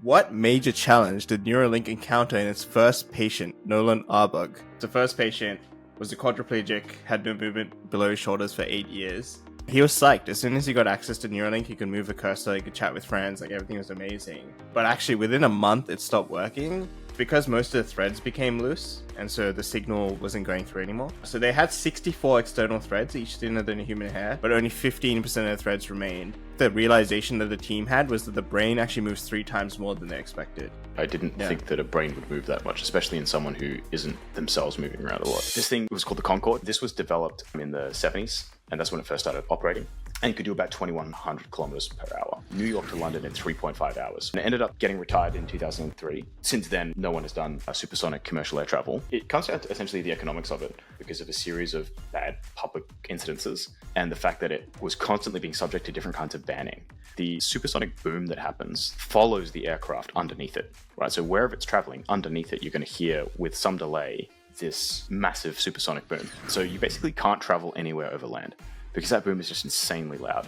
What major challenge did Neuralink encounter in its first patient, Nolan Arbug? The first patient was a quadriplegic, had no movement below his shoulders for 8 years. He was psyched. As soon as he got access to Neuralink, he could move the cursor, he could chat with friends, like everything was amazing. But actually, within a month, it stopped working because most of the threads became loose, and so the signal wasn't going through anymore. So they had 64 external threads, each thinner than a human hair, but only 15% of the threads remained. The realization that the team had was that the brain actually moves 3 times more than they expected. I didn't think that a brain would move that much, especially in someone who isn't themselves moving around a lot. This thing was called the Concorde. This was developed in the 70s, and that's when it first started operating. And you could do about 2,100 kilometers per hour. New York to London in 3.5 hours. And it ended up getting retired in 2003. Since then, no one has done a supersonic commercial air travel. It comes down to essentially the economics of it because of a series of bad public incidences and the fact that it was constantly being subject to different kinds of banning. The supersonic boom that happens follows the aircraft underneath it, right? So wherever it's traveling, underneath it, you're going to hear with some delay this massive supersonic boom. So you basically can't travel anywhere over land, because that boom is just insanely loud.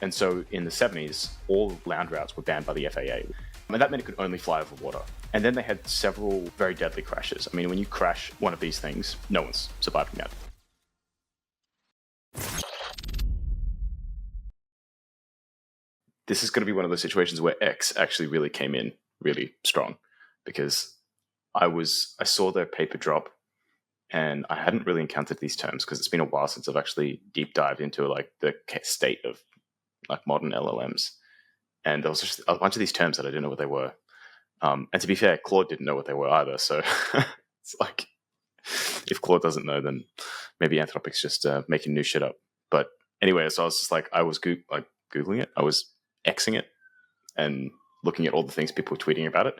And so in the 70s, all land routes were banned by the FAA. And that meant it could only fly over water. And then they had several very deadly crashes. I mean, when you crash one of these things, no one's surviving that. This is going to be one of those situations where X actually really came in really strong, because I saw their paper drop, and I hadn't really encountered these terms because it's been a while since I've actually deep dived into like the state of like modern LLMs. And there was just a bunch of these terms that I didn't know what they were. And to be fair, Claude didn't know what they were either. So it's like, if Claude doesn't know, then maybe Anthropic's just making new shit up. But anyway, so I was just like, I was Googling it. I was Xing it and looking at all the things people were tweeting about it.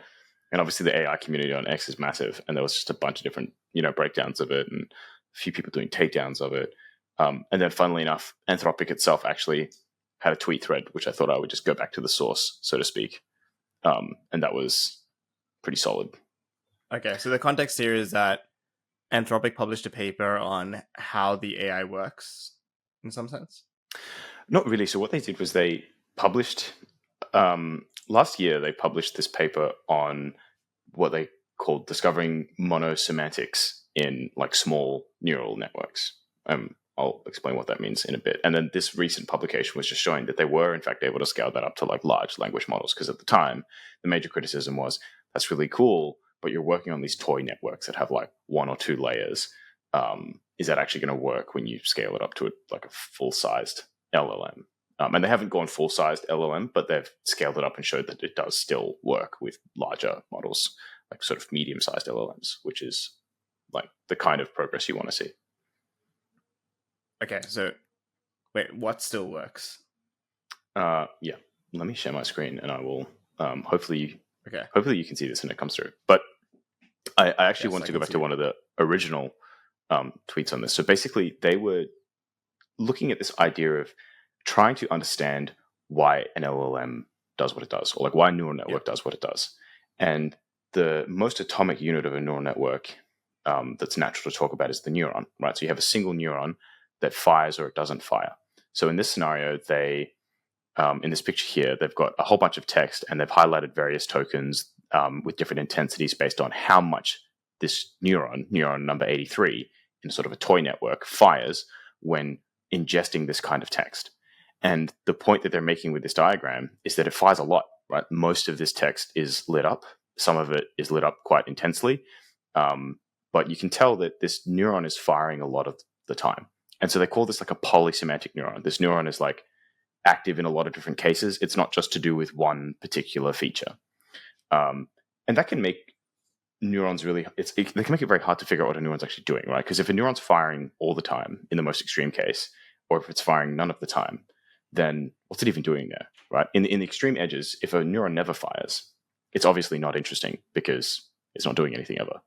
And obviously the AI community on X is massive. And there was just a bunch of different, breakdowns of it and a few people doing takedowns of it. And then funnily enough, Anthropic itself actually had a tweet thread, which I thought I would just go back to the source, so to speak. And that was pretty solid. Okay, so the context here is that Anthropic published a paper on how the AI works, in some sense? Not really. So what they did was they published, last year they published this paper on what they called discovering monosemantics in like small neural networks. I'll explain what that means in a bit. And then this recent publication was just showing that they were in fact able to scale that up to like large language models. Because at the time, the major criticism was, that's really cool, but you're working on these toy networks that have like 1 or 2 layers. Is that actually going to work when you scale it up to like a full-sized LLM? And they haven't gone full-sized LLM, but they've scaled it up and showed that it does still work with larger models, like sort of medium-sized LLMs, which is like the kind of progress you want to see. Okay, so wait, what still works? Yeah, let me share my screen, and I will hopefully you can see this when it comes through. But I actually want to go back to one of the original tweets on this. So basically, they were looking at this idea of trying to understand why an LLM does what it does, or like why a neural network does what it does. And the most atomic unit of a neural network that's natural to talk about is the neuron, right? So you have a single neuron that fires or it doesn't fire. So in this scenario, they, in this picture here, they've got a whole bunch of text and they've highlighted various tokens with different intensities based on how much this neuron number 83, in sort of a toy network, fires when ingesting this kind of text. And the point that they're making with this diagram is that it fires a lot, right? Most of this text is lit up. Some of it is lit up quite intensely. But you can tell that this neuron is firing a lot of the time. And so they call this like a polysemantic neuron. This neuron is like active in a lot of different cases. It's not just to do with one particular feature. And that can make neurons they can make it very hard to figure out what a neuron's actually doing, right? Because if a neuron's firing all the time, in the most extreme case, or if it's firing none of the time, then what's it even doing there, right? In the extreme edges, if a neuron never fires, it's obviously not interesting because it's not doing anything ever.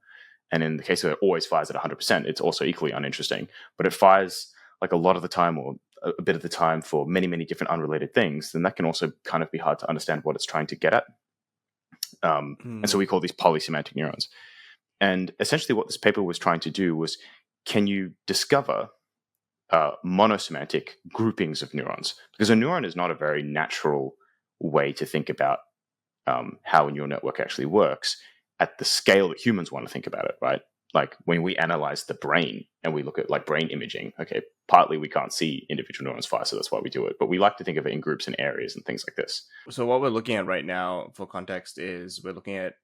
And in the case of it always fires at 100%, it's also equally uninteresting. But it fires like a lot of the time or a bit of the time for many, many different unrelated things, then that can also kind of be hard to understand what it's trying to get at. And so we call these polysemantic neurons. And essentially what this paper was trying to do was, can you discover monosemantic groupings of neurons? Because a neuron is not a very natural way to think about how a neural network actually works at the scale that humans want to think about it, right? Like when we analyze the brain and we look at like brain imaging, okay, partly we can't see individual neurons fire, so that's why we do it. But we like to think of it in groups and areas and things like this. So what we're looking at right now, for context, is we're looking at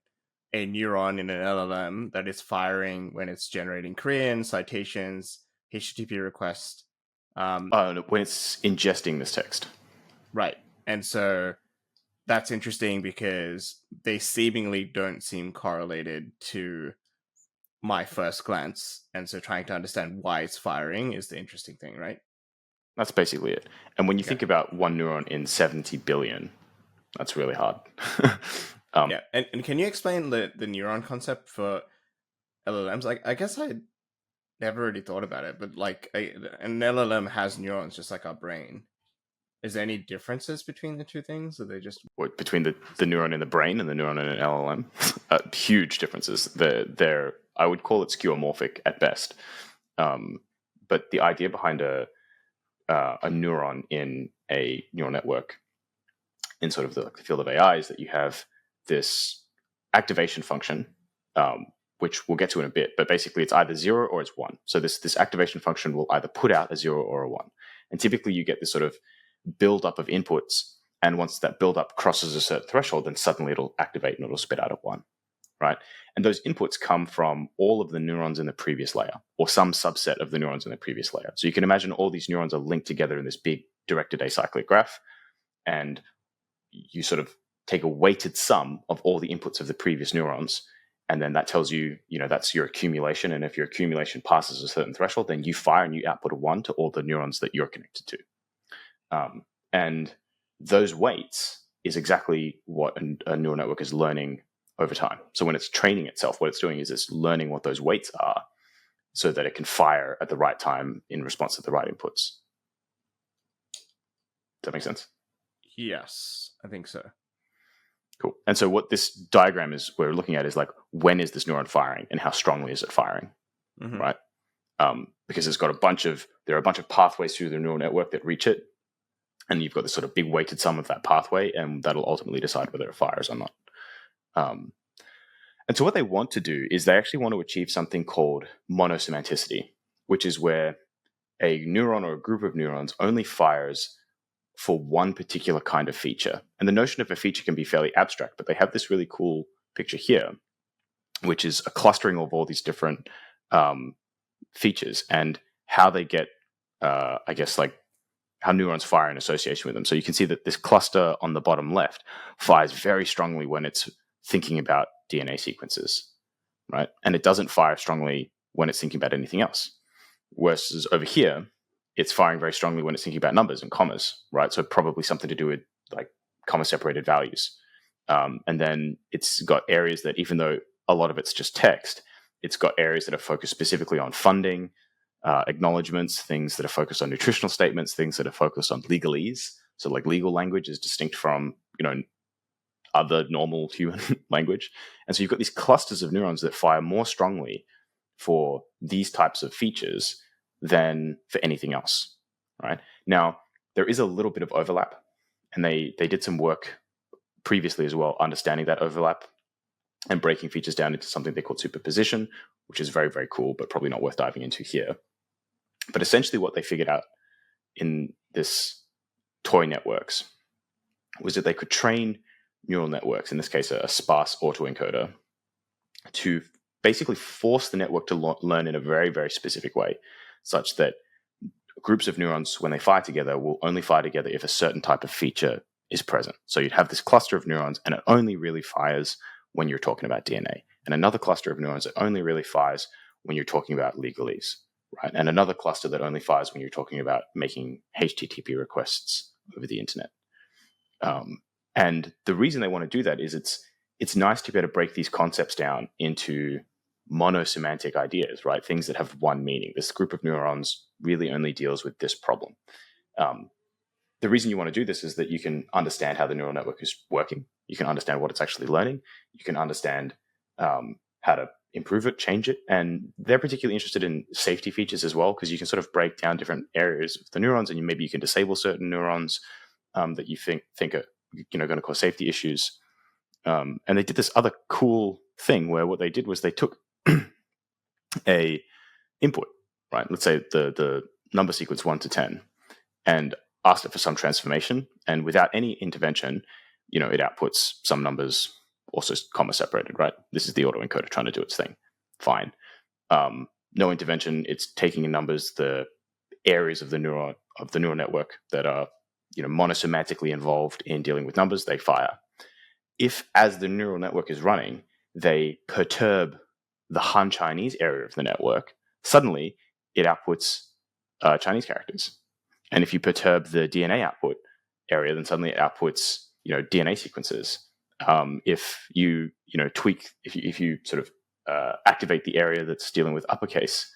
a neuron in an LLM that is firing when it's generating queries, citations, HTTP requests. When it's ingesting this text. Right. And so that's interesting because they seemingly don't seem correlated to my first glance. And so trying to understand why it's firing is the interesting thing, right? That's basically it. And when you think about one neuron in 70 billion, that's really hard. Yeah. And can you explain the neuron concept for LLMs? Like, I guess I never really thought about it, but like an LLM has neurons just like our brain. Is there any differences between the two things? Or they just between the neuron in the brain and the neuron in an LLM? Huge differences. They're I would call it skeuomorphic at best. But the idea behind a neuron in a neural network in sort of the field of AI is that you have this activation function, which we'll get to in a bit, but basically it's either 0 or it's 1. So this activation function will either put out a 0 or a 1. And typically you get this sort of build up of inputs, and once that build up crosses a certain threshold, then suddenly it'll activate and it'll spit out a 1, right? And those inputs come from all of the neurons in the previous layer, or some subset of the neurons in the previous layer. So you can imagine all these neurons are linked together in this big directed acyclic graph, and you sort of take a weighted sum of all the inputs of the previous neurons, and then that tells you, that's your accumulation. And if your accumulation passes a certain threshold, then you fire and you output a 1 to all the neurons that you're connected to. And those weights is exactly what a neural network is learning over time. So when it's training itself, what it's doing is it's learning what those weights are so that it can fire at the right time in response to the right inputs. Does that make sense? Yes, I think so. Cool. And so what this diagram is we're looking at is like, when is this neuron firing and how strongly is it firing, right? Because there are a bunch of pathways through the neural network that reach it. And you've got this sort of big weighted sum of that pathway, and that'll ultimately decide whether it fires or not. And so what they want to do is they actually want to achieve something called monosemanticity, which is where a neuron or a group of neurons only fires for one particular kind of feature. And the notion of a feature can be fairly abstract, but they have this really cool picture here, which is a clustering of all these different features and how they get, how neurons fire in association with them. So you can see that this cluster on the bottom left fires very strongly when it's thinking about DNA sequences, right? And it doesn't fire strongly when it's thinking about anything else. Whereas over here, it's firing very strongly when it's thinking about numbers and commas, right? So probably something to do with like comma-separated values. And then it's got areas that, even though a lot of it's just text, it's got areas that are focused specifically on funding, acknowledgements, things that are focused on nutritional statements, things that are focused on legalese. So like legal language is distinct from, other normal human language. And so you've got these clusters of neurons that fire more strongly for these types of features than for anything else, right? Now, there is a little bit of overlap, and they did some work previously as well, understanding that overlap and breaking features down into something they call superposition, which is very, very cool, but probably not worth diving into here. But essentially what they figured out in this toy networks was that they could train neural networks, in this case a sparse autoencoder, to basically force the network to learn in a very, very specific way, such that groups of neurons, when they fire together, will only fire together if a certain type of feature is present. So you'd have this cluster of neurons, and it only really fires when you're talking about DNA, and another cluster of neurons that only really fires when you're talking about legalese, right? And another cluster that only fires when you're talking about making HTTP requests over the internet. And the reason they want to do that is it's nice to be able to break these concepts down into monosemantic ideas, right? Things that have one meaning. This group of neurons really only deals with this problem. The reason you want to do this is that you can understand how the neural network is working. You can understand what it's actually learning. You can understand how to improve it, change it. And they're particularly interested in safety features as well, because you can sort of break down different areas of the neurons, and maybe you can disable certain neurons that you think are going to cause safety issues. And they did this other cool thing where what they did was they took a input, right? Let's say the number sequence 1 to 10, and asked it for some transformation. And without any intervention, it outputs some numbers, also comma separated, right? This is the autoencoder trying to do its thing. Fine. No intervention. It's taking in numbers, the areas of the neural network that are, monosemantically involved in dealing with numbers, they fire. If, as the neural network is running, they perturb the Han Chinese area of the network, suddenly it outputs Chinese characters. And if you perturb the DNA output area, then suddenly it outputs, DNA sequences. If you, tweak, if you sort of activate the area that's dealing with uppercase,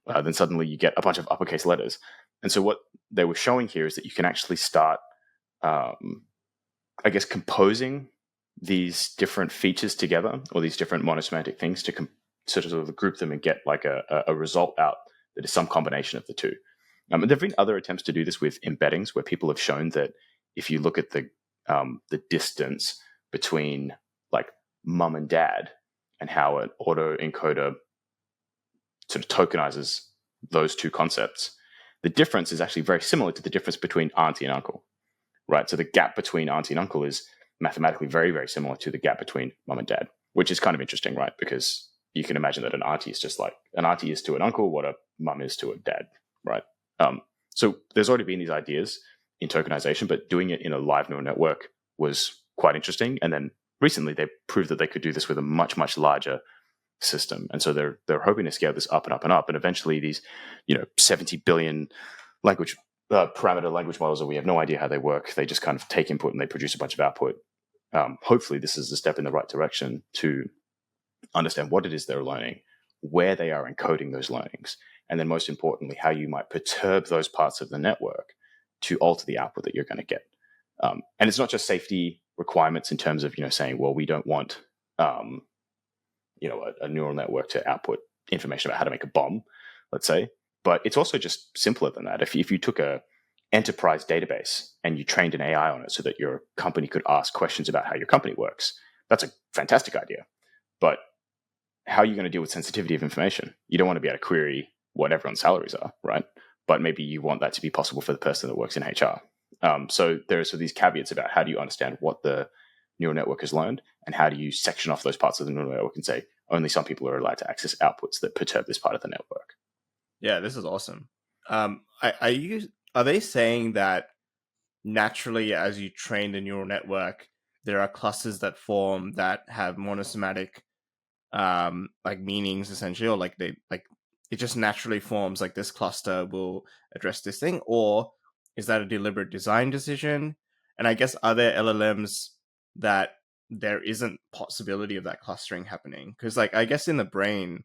then suddenly you get a bunch of uppercase letters. And so what they were showing here is that you can actually start, composing these different features together, or these different monosemantic things, to sort of group them and get like a result out that is some combination of the two. And there have been other attempts to do this with embeddings, where people have shown that if you look at the distance between like mum and dad, and how an autoencoder sort of tokenizes those two concepts, the difference is actually very similar to the difference between auntie and uncle, right? So the gap between auntie and uncle is mathematically very, very similar to the gap between mum and dad, which is kind of interesting, right? Because you can imagine that an auntie is just like an auntie is to an uncle what a mum is to a dad, right? So there's already been these ideas in tokenization, but doing it in a live neural network was quite interesting. And then recently they proved that they could do this with a much, much larger system. And so they're hoping to scale this up and up and up. And eventually these, 70 billion parameter language models that we have no idea how they work. They just kind of take input and they produce a bunch of output. Hopefully this is a step in the right direction to understand what it is they're learning, where they are encoding those learnings, and then most importantly, how you might perturb those parts of the network to alter the output that you're going to get. And it's not just safety requirements in terms of, saying, well, we don't want, a neural network to output information about how to make a bomb, let's say. But it's also just simpler than that. If you took a enterprise database and you trained an AI on it so that your company could ask questions about how your company works, that's a fantastic idea. But how are you going to deal with sensitivity of information? You don't want to be able to query what everyone's salaries are, right? But maybe you want that to be possible for the person that works in HR. So there are these caveats about how do you understand what the neural network has learned, and how do you section off those parts of the neural network and say only some people are allowed to access outputs that perturb this part of the network. Yeah, this is awesome. Are they saying that naturally, as you train the neural network, there are clusters that form that have monosemantic meanings essentially, or it just naturally forms, like this cluster will address this thing? Or is that a deliberate design decision? And I guess, are there LLMs that there isn't possibility of that clustering happening? Because I guess in the brain,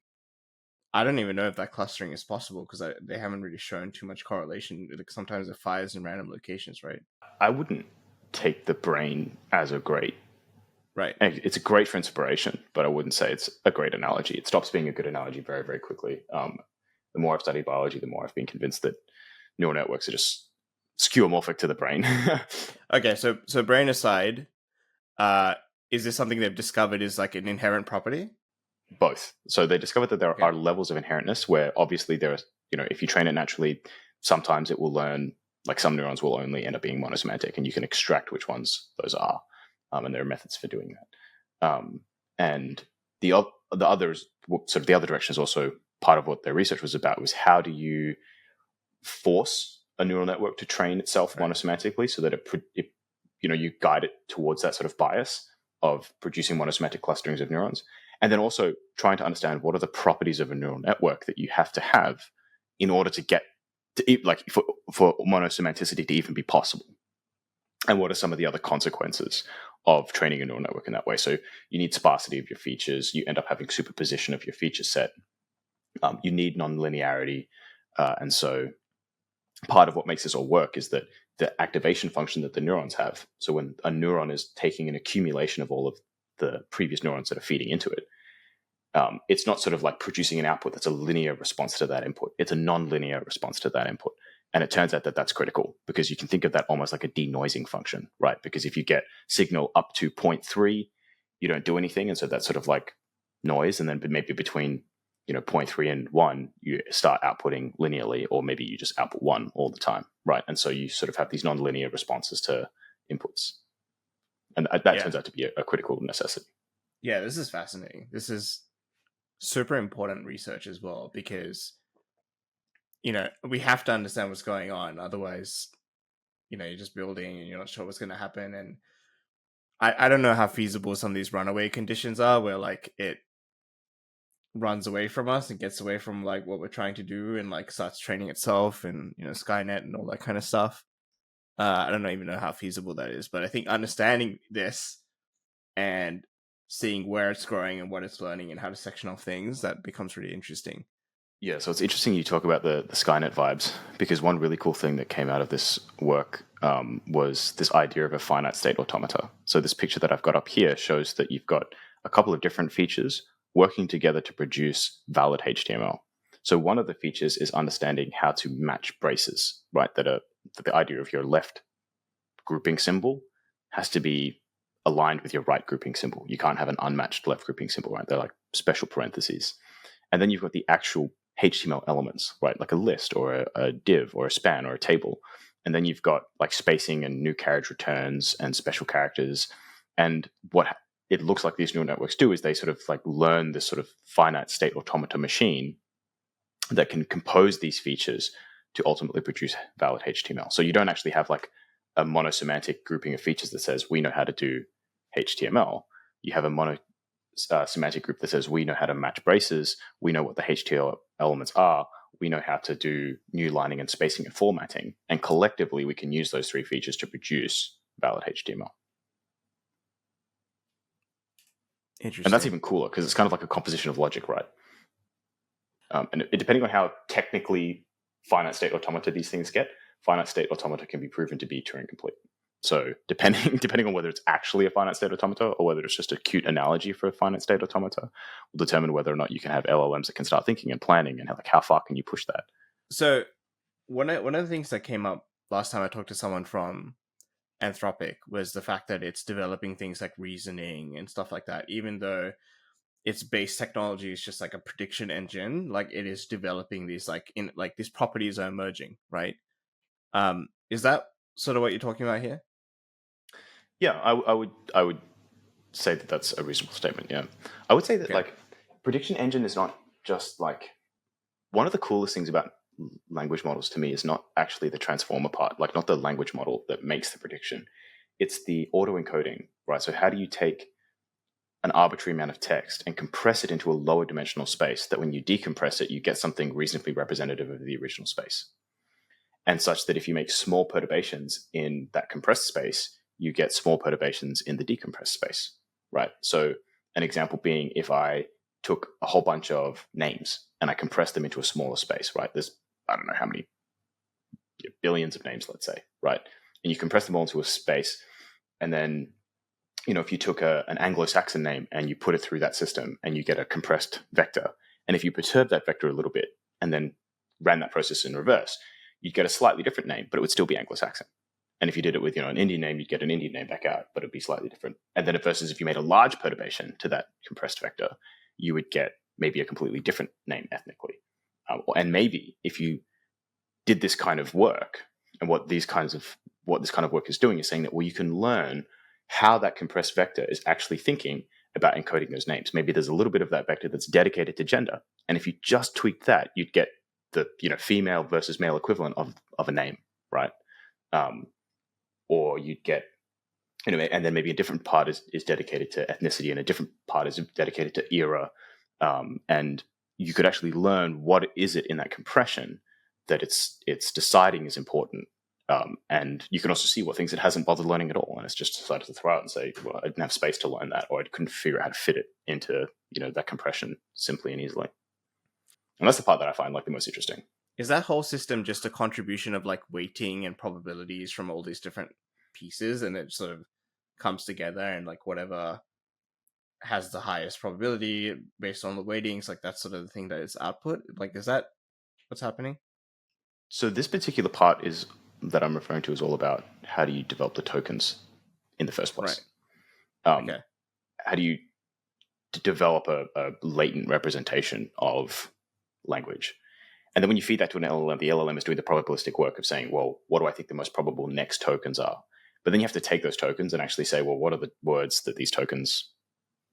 I don't even know if that clustering is possible, because they haven't really shown too much correlation. Sometimes it fires in random locations, right? I wouldn't take the brain as a great... Right. It's great for inspiration, but I wouldn't say it's a great analogy. It stops being a good analogy very, very quickly. The more I've studied biology, the more I've been convinced that neural networks are just skeuomorphic to the brain. Okay, so brain aside, is this something they've discovered is like an inherent property? Both. So they discovered that there are levels of inherentness where obviously there is, if you train it naturally, sometimes it will learn, like some neurons will only end up being monosemantic, and you can extract which ones those are. And there are methods for doing that. And the others, sort of the other direction is also part of what their research was about, was how do you force a neural network to train itself monosemantically so that it you guide it towards that sort of bias of producing monosemantic clusterings of neurons. And then also trying to understand what are the properties of a neural network that you have to have in order to get to, for monosemanticity to even be possible. And what are some of the other consequences of training a neural network in that way? So you need sparsity of your features. You end up having superposition of your feature set. You need nonlinearity. And so part of what makes this all work is that the activation function that the neurons have. So when a neuron is taking an accumulation of all of the previous neurons that are feeding into it, it's not sort of like producing an output that's a linear response to that input. It's a non-linear response to that input. And it turns out that that's critical, because you can think of that almost like a denoising function, right? Because if you get signal up to 0.3 you don't do anything, and so that's sort of like noise. And then maybe between 0.3 and 1, you start outputting linearly, or maybe you just output 1 all the time, right? And so you sort of have these non-linear responses to inputs, and that turns out to be a critical necessity. Yeah, this is fascinating. This is super important research as well, because we have to understand what's going on. Otherwise, you're just building and you're not sure what's going to happen. And I don't know how feasible some of these runaway conditions are, where like it runs away from us and gets away from like what we're trying to do, and like starts training itself, and Skynet and all that kind of stuff. I don't even know how feasible that is, but I think understanding this and seeing where it's growing and what it's learning and how to section off things, that becomes really interesting. Yeah, so it's interesting you talk about the Skynet vibes, because one really cool thing that came out of this work was this idea of a finite state automata. So this picture that I've got up here shows that you've got a couple of different features working together to produce valid HTML. So one of the features is understanding how to match braces, right? That the idea of your left grouping symbol has to be aligned with your right grouping symbol. You can't have an unmatched left grouping symbol, right? They're like special parentheses. And then you've got the actual HTML elements, right? Like a list or a div or a span or a table. And then you've got like spacing and new carriage returns and special characters. And what it looks like these neural networks do is they sort of like learn this sort of finite state automata machine that can compose these features to ultimately produce valid HTML. So you don't actually have like a monosemantic grouping of features that says we know how to do HTML. You have a monosemantic group that says we know how to match braces, we know what the HTML elements are, we know how to do new lining and spacing and formatting, and collectively we can use those three features to produce valid HTML. Interesting. And that's even cooler because it's kind of like a composition of logic, right? And depending on how technically finite state automata these things get, finite state automata can be proven to be Turing complete. So depending on whether it's actually a finite state automata or whether it's just a cute analogy for a finite state automata, will determine whether or not you can have LLMs that can start thinking and planning, and like how far can you push that. So one of the things that came up last time I talked to someone from Anthropic was the fact that it's developing things like reasoning and stuff like that, even though its base technology is just like a prediction engine. Like it is developing these these properties are emerging, right? Is that sort of what you're talking about here? Yeah, I would say that that's a reasonable statement. Yeah, I would say that like prediction engine is not just like one of the coolest things about language models to me is not actually the transformer part, like not the language model that makes the prediction. It's the autoencoding, right? So how do you take an arbitrary amount of text and compress it into a lower dimensional space that when you decompress it, you get something reasonably representative of the original space? And such that if you make small perturbations in that compressed space, you get small perturbations in the decompressed space, right? So an example being if I took a whole bunch of names and I compressed them into a smaller space, right? There's, I don't know how many billions of names, let's say, right? And you compress them all into a space. And then, if you took an Anglo-Saxon name and you put it through that system and you get a compressed vector, and if you perturb that vector a little bit and then ran that process in reverse, you'd get a slightly different name, but it would still be Anglo-Saxon. And if you did it with, an Indian name, you'd get an Indian name back out, but it'd be slightly different. And then versus if you made a large perturbation to that compressed vector, you would get maybe a completely different name ethnically. And maybe if you did this kind of work, and what this kind of work is doing is saying that, well, you can learn how that compressed vector is actually thinking about encoding those names. Maybe there's a little bit of that vector that's dedicated to gender. And if you just tweak that, you'd get the female versus male equivalent of a name, right? Or you'd get, and then maybe a different part is dedicated to ethnicity and a different part is dedicated to era. And you could actually learn what is it in that compression that it's deciding is important. And you can also see what things it hasn't bothered learning at all. And it's just decided to throw out and say, well, I didn't have space to learn that, or I couldn't figure out how to fit it into, that compression simply and easily. And that's the part that I find like the most interesting. Is that whole system just a contribution of like weighting and probabilities from all these different pieces, and it sort of comes together and like whatever has the highest probability based on the weightings, like that's sort of the thing that is output? Like, is that what's happening? So this particular part that I'm referring to is all about how do you develop the tokens in the first place. Right. Okay. do you develop a latent representation of language? And then when you feed that to an LLM, the LLM is doing the probabilistic work of saying, well, what do I think the most probable next tokens are? But then you have to take those tokens and actually say, well, what are the words that these tokens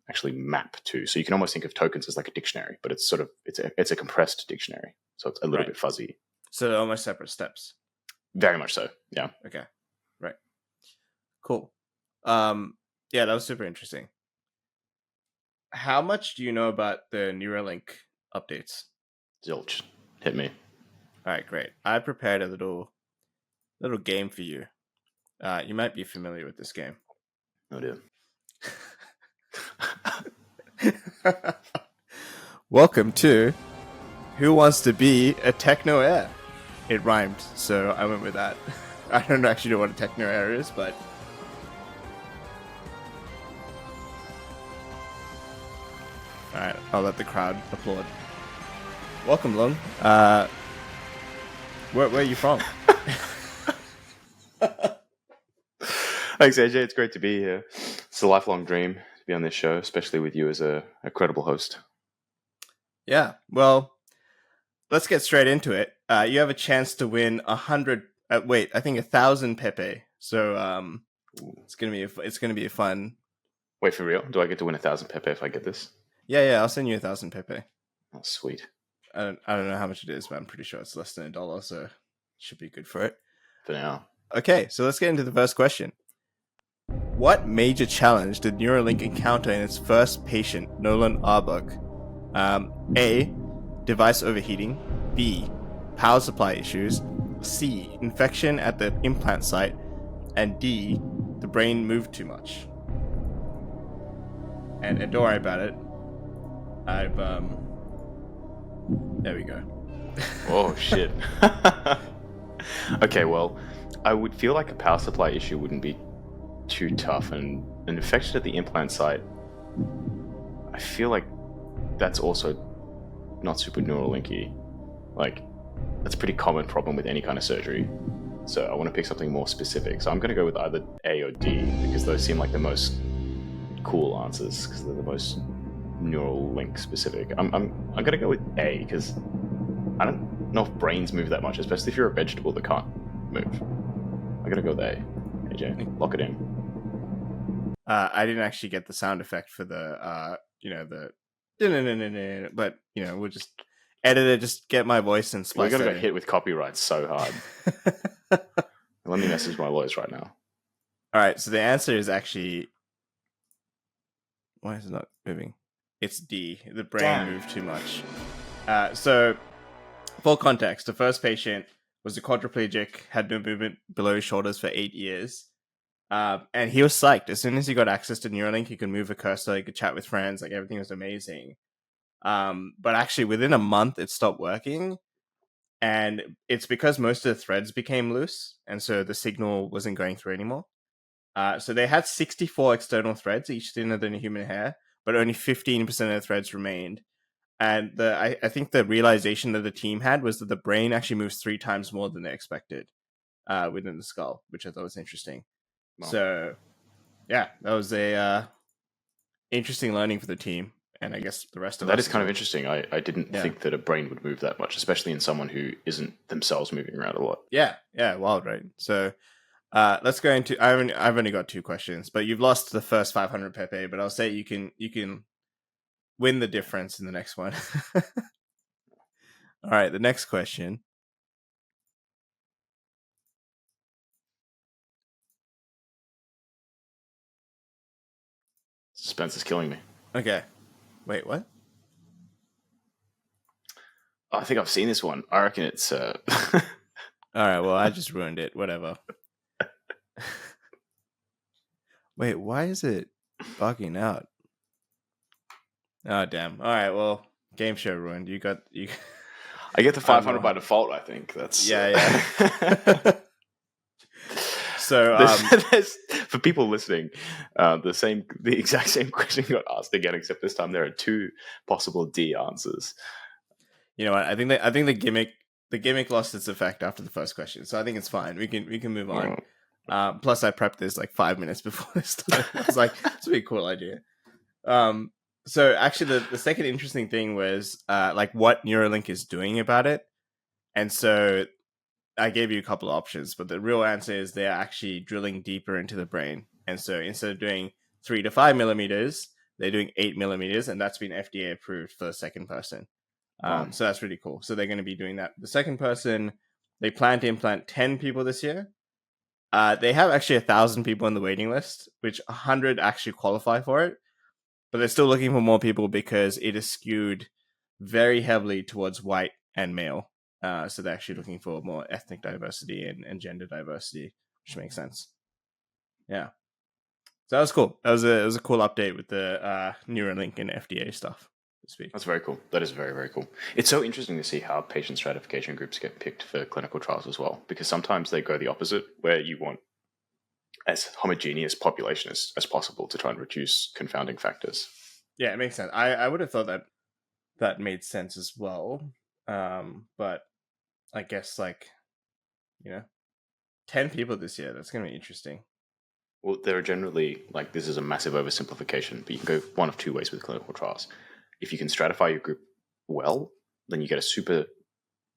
actually map to? So you can almost think of tokens as like a dictionary, but it's sort of it's a compressed dictionary, so it's a little bit fuzzy. So they're almost separate steps. Very much so. Yeah. Okay. Right. Cool. Yeah, that was super interesting. How much do you know about the Neuralink updates? Zilch. Hit me. All right, great. I prepared a little game for you. You might be familiar with this game. Oh dear. Welcome to Who Wants to Be a Techno Heir? It rhymed, so I went with that. I don't actually know what a techno heir is, but all right, I'll let the crowd applaud. Welcome, Loong. Where are you from? Thanks, Ajay. It's great to be here. It's a lifelong dream to be on this show, especially with you as a credible host. Yeah, well, let's get straight into it. You have a chance to win 1,000 Pepe. So it's gonna be a fun. Wait, for real? Do I get to win 1,000 Pepe if I get this? Yeah, I'll send you 1,000 Pepe. Oh, sweet. I don't know how much it is, but I'm pretty sure it's less than $1, so it should be good for it. For now. Okay, so let's get into the first question. What major challenge did Neuralink encounter in its first patient, Nolan Arbug? A. Device overheating. B. Power supply issues. C. Infection at the implant site. And D. The brain moved too much. And don't worry about it. There we go. Oh, shit. Okay, well, I would feel like a power supply issue wouldn't be too tough, and an infection at the implant site, I feel like that's also not super Neuralinky. Like, that's a pretty common problem with any kind of surgery. So I want to pick something more specific. So I'm going to go with either A or D, because those seem like the most cool answers, because they're the most Neuralink specific. I'm going to go with A, because I don't know if brains move that much, especially if you're a vegetable that can't move. I'm going to go with A. AJ, lock it in. I didn't actually get the sound effect for the, but, we'll just edit it, just get my voice and splice it. We're going to get hit with copyright so hard. Let me message my lawyers right now. All right, so the answer is actually... Why is it not moving? It's D. The brain moved too much. So, full context, the first patient was a quadriplegic, had no movement below his shoulders for 8 years. And he was psyched. As soon as he got access to Neuralink, he could move a cursor, he could chat with friends, like everything was amazing. But actually, within a month, it stopped working. And it's because most of the threads became loose, and so the signal wasn't going through anymore. So they had 64 external threads, each thinner than a human hair, but only 15% of the threads remained. And I think the realization that the team had was that the brain actually moves 3 times more than they expected within the skull, which I thought was interesting. Wow. So, yeah, that was a interesting learning for the team, and I guess the rest of that is kind of interesting. I didn't think that a brain would move that much, especially in someone who isn't themselves moving around a lot. Yeah, wild, right? So, let's go into. I've only got 2 questions, but you've lost the first 500 Pepe. But I'll say you can win the difference in the next one. All right, the next question. Suspense is killing me. Okay. Wait, what? Oh, I think I've seen this one. I reckon it's... All right, well, I just ruined it. Whatever. Wait, why is it bugging out? Oh, damn. All right, well, game show ruined. You. I get the 500 by default, I think. That's... Yeah. So, there's, for people listening, the exact same question got asked again, except this time there are 2 possible D answers. You know what? I think the gimmick lost its effect after the first question, so I think it's fine. We can move on. Plus, I prepped this like 5 minutes before this time. I was like, "It's a pretty cool idea." So actually, the second interesting thing was like what Neuralink is doing about it, and so I gave you a couple of options, but the real answer is they're actually drilling deeper into the brain, and so instead of doing 3 to 5 millimeters, they're doing 8 millimeters, and that's been FDA approved for the second person. Wow. So that's really cool. So they're going to be doing that. The second person, they plan to implant 10 people this year. They have actually 1,000 people on the waiting list, which 100 actually qualify for it. But they're still looking for more people because it is skewed very heavily towards white and male. So they're actually looking for more ethnic diversity and gender diversity, which makes sense. Yeah. So that was cool. It was a cool update with the Neuralink and FDA stuff. That's very cool. That is very, very cool. It's so interesting to see how patient stratification groups get picked for clinical trials as well, because sometimes they go the opposite, where you want as homogeneous population as possible to try and reduce confounding factors. Yeah, it makes sense. I would have thought that made sense as well. But I guess 10 people this year, that's going to be interesting. Well, there are generally, this is a massive oversimplification, but you can go one of two ways with clinical trials. If you can stratify your group well, then you get a super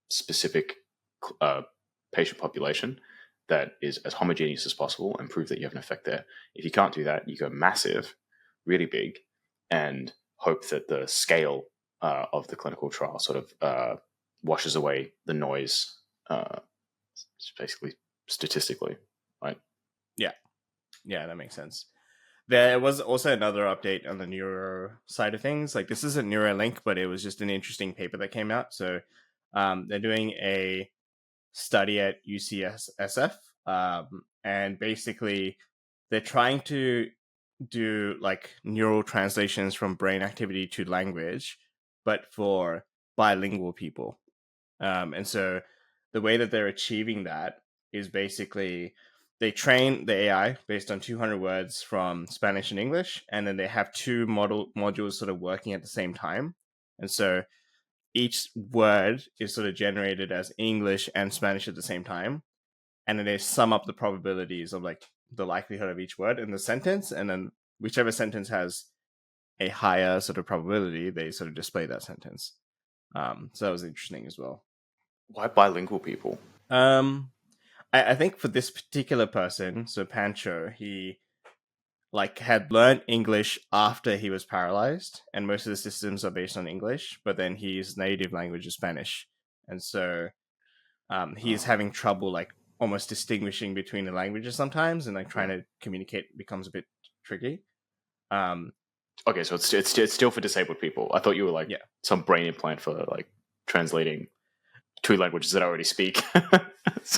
specific patient population that is as homogeneous as possible and prove that you have an effect there. If you can't do that, you go massive, really big, and hope that the scale of the clinical trial sort of washes away the noise, basically statistically, right? Yeah, that makes sense. There was also another update on the neuro side of things. Like, this isn't Neuralink, but it was just an interesting paper that came out. So they're doing a study at UCSF, and basically they're trying to do like neural translations from brain activity to language, but for bilingual people. And so the way that they're achieving that is basically they train the AI based on 200 words from Spanish and English, and then they have two modules sort of working at the same time. And so each word is sort of generated as English and Spanish at the same time. And then they sum up the probabilities of like the likelihood of each word in the sentence. And then whichever sentence has a higher sort of probability, they sort of display that sentence. So that was interesting as well. Why bilingual people? I think for this particular person, so Pancho, he had learned English after he was paralyzed, and most of the systems are based on English, but then his native language is Spanish, and so he's having trouble almost distinguishing between the languages sometimes, and trying to communicate becomes a bit tricky. Okay, so it's still for disabled people. I thought you were some brain implant for translating two languages that I already speak.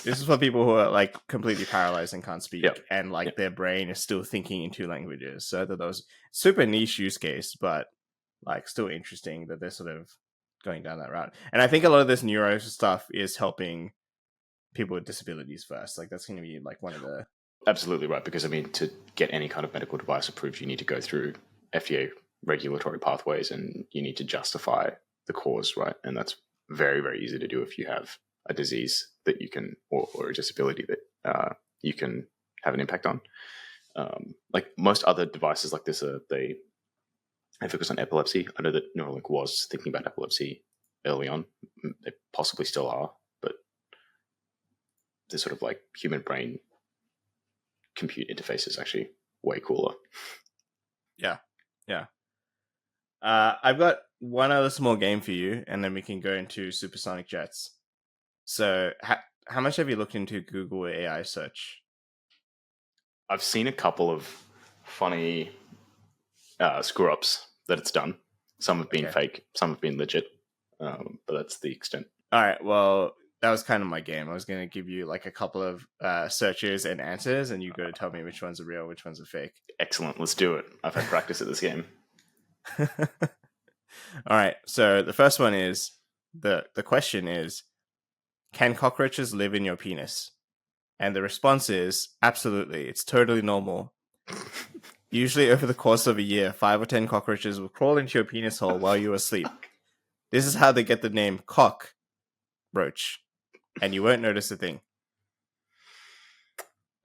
This is for people who are completely paralyzed and can't speak, and their brain is still thinking in two languages. So that was super niche use case, but still interesting that they're sort of going down that route. And I think a lot of this neuro stuff is helping people with disabilities first. That's going to be one of the... Absolutely right, because I mean, to get any kind of medical device approved, you need to go through FDA regulatory pathways, and you need to justify the cause, right? And that's very, very easy to do if you have a disease that you can, or a disability that you can have an impact on. Like most other devices like this, they focus on epilepsy. I know that Neuralink was thinking about epilepsy early on. They possibly still are, but the sort of human brain compute interface is actually way cooler. Yeah. I've got one other small game for you, and then we can go into supersonic jets. So, how much have you looked into Google AI search? I've seen a couple of funny screw ups that it's done. Some have been fake, some have been legit, but that's the extent. All right. Well, that was kind of my game. I was going to give you a couple of searches and answers, and you got to tell me which ones are real, which ones are fake. Excellent. Let's do it. I've had practice at this game. All right. So the first one is the question is, can cockroaches live in your penis? And the response is absolutely. It's totally normal. Usually over the course of a year, 5 or 10 cockroaches will crawl into your penis hole while you are asleep. This is how they get the name cockroach. And you won't notice a thing.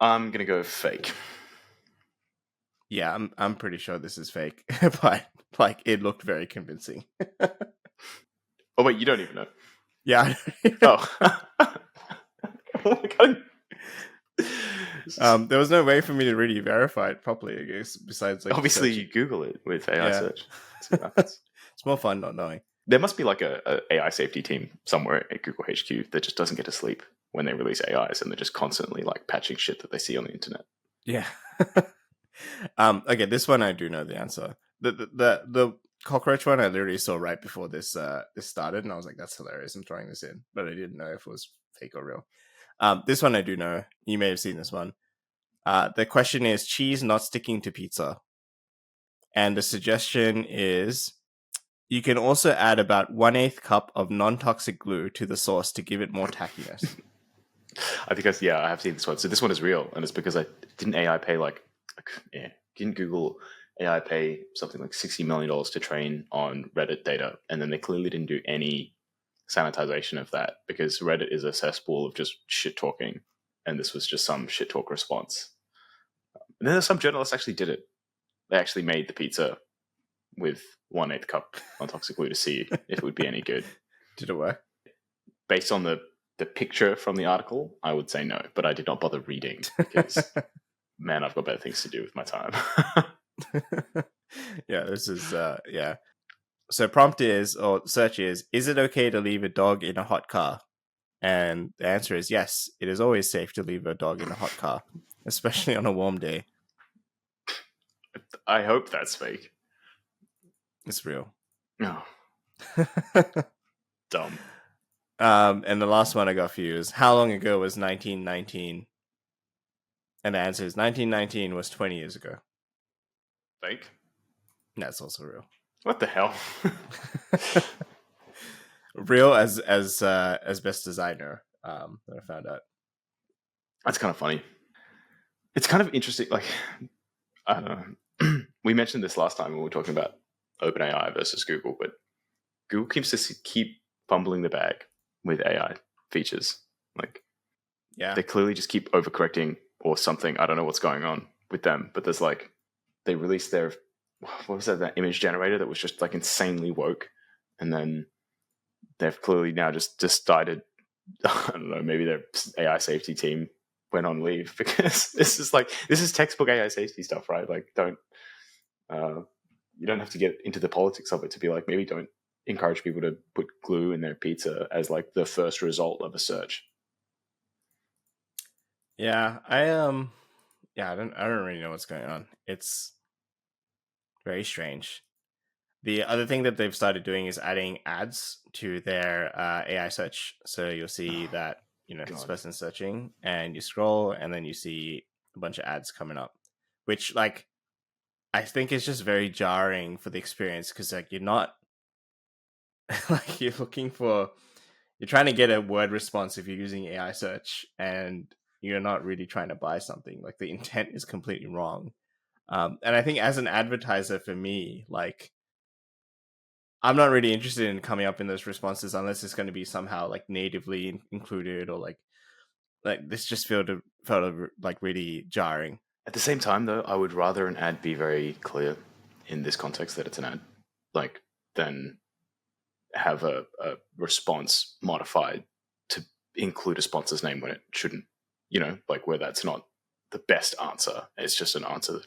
I'm going to go fake. Yeah, I'm pretty sure this is fake, but like it looked very convincing. Oh wait, you don't even know. Yeah. Oh. Oh my God. There was no way for me to really verify it properly, I guess, besides like obviously searching. you Google it with AI search. See what happens. It's more fun not knowing. There must be like a AI safety team somewhere at Google HQ that just doesn't get to sleep when they release AIs, and they're just constantly like patching shit that they see on the internet. Yeah. Okay, this one I do know the answer. The cockroach one I literally saw right before this started, and I was like, that's hilarious. I'm throwing this in, but I didn't know if it was fake or real. This one I do know. You may have seen this one. The question is cheese not sticking to pizza. And the suggestion is you can also add about 1/8 cup of non-toxic glue to the sauce to give it more tackiness. I think I have seen this one. So this one is real, and it's because I didn't AI pay didn't Google AI pay something like $60 million to train on Reddit data, and then they clearly didn't do any sanitization of that because Reddit is a cesspool of just shit talking, and this was just some shit talk response. And then some journalists actually did it. They actually made the pizza with 1/8 cup non-toxic glue to see if it would be any good. Did it work? Based on the picture from the article, I would say no, but I did not bother reading because, man, I've got better things to do with my time. Yeah, this is, yeah. So prompt is, or search is it okay to leave a dog in a hot car? And the answer is yes, it is always safe to leave a dog in a hot car, especially on a warm day. I hope that's fake. It's real. No. Dumb. And the last one I got for you is how long ago was 1919? And the answer is 1919 was 20 years ago. Fake? That's also real. What the hell? Real as best as I know. That I found out. That's kind of funny. It's kind of interesting. Like, I don't know. We mentioned this last time when we were talking about OpenAI versus Google, but Google seems to keep fumbling the bag with AI features. Like, yeah, they clearly just keep overcorrecting or something. I don't know what's going on with them, but there's like, they released their, what was that image generator that was just like insanely woke, and then they've clearly now just decided, I don't know, maybe their AI safety team went on leave because this is textbook AI safety stuff, right? Like, you don't have to get into the politics of it to be like, maybe don't encourage people to put glue in their pizza as like the first result of a search. Yeah, I don't really know what's going on. It's very strange. The other thing that they've started doing is adding ads to their AI search. So you'll see that, this person's searching and you scroll and then you see a bunch of ads coming up, which like I think is just very jarring for the experience because like you're not like you're trying to get a word response if you're using AI search and you're not really trying to buy something. Like the intent is completely wrong. And I think as an advertiser for me, like I'm not really interested in coming up in those responses unless it's going to be somehow like natively included or like this just felt like really jarring. At the same time, though, I would rather an ad be very clear in this context that it's an ad, like, than have a response modified to include a sponsor's name when it shouldn't, like where that's not the best answer. It's just an answer that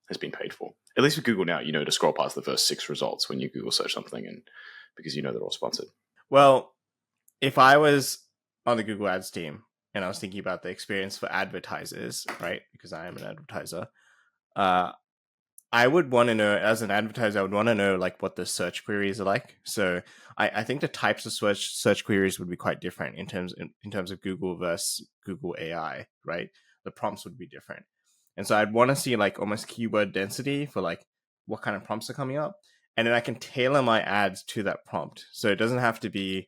has been paid for. At least with Google now, to scroll past the first 6 results when you Google search something, and because they're all sponsored. Well, if I was on the Google Ads team and I was thinking about the experience for advertisers, right? Because I am an advertiser, I would want to know, as an advertiser, I would want to know like what the search queries are like. So I think the types of search queries would be quite different in terms of Google versus Google AI, right? The prompts would be different. And so I'd want to see like almost keyword density for like what kind of prompts are coming up. And then I can tailor my ads to that prompt. So it doesn't have to be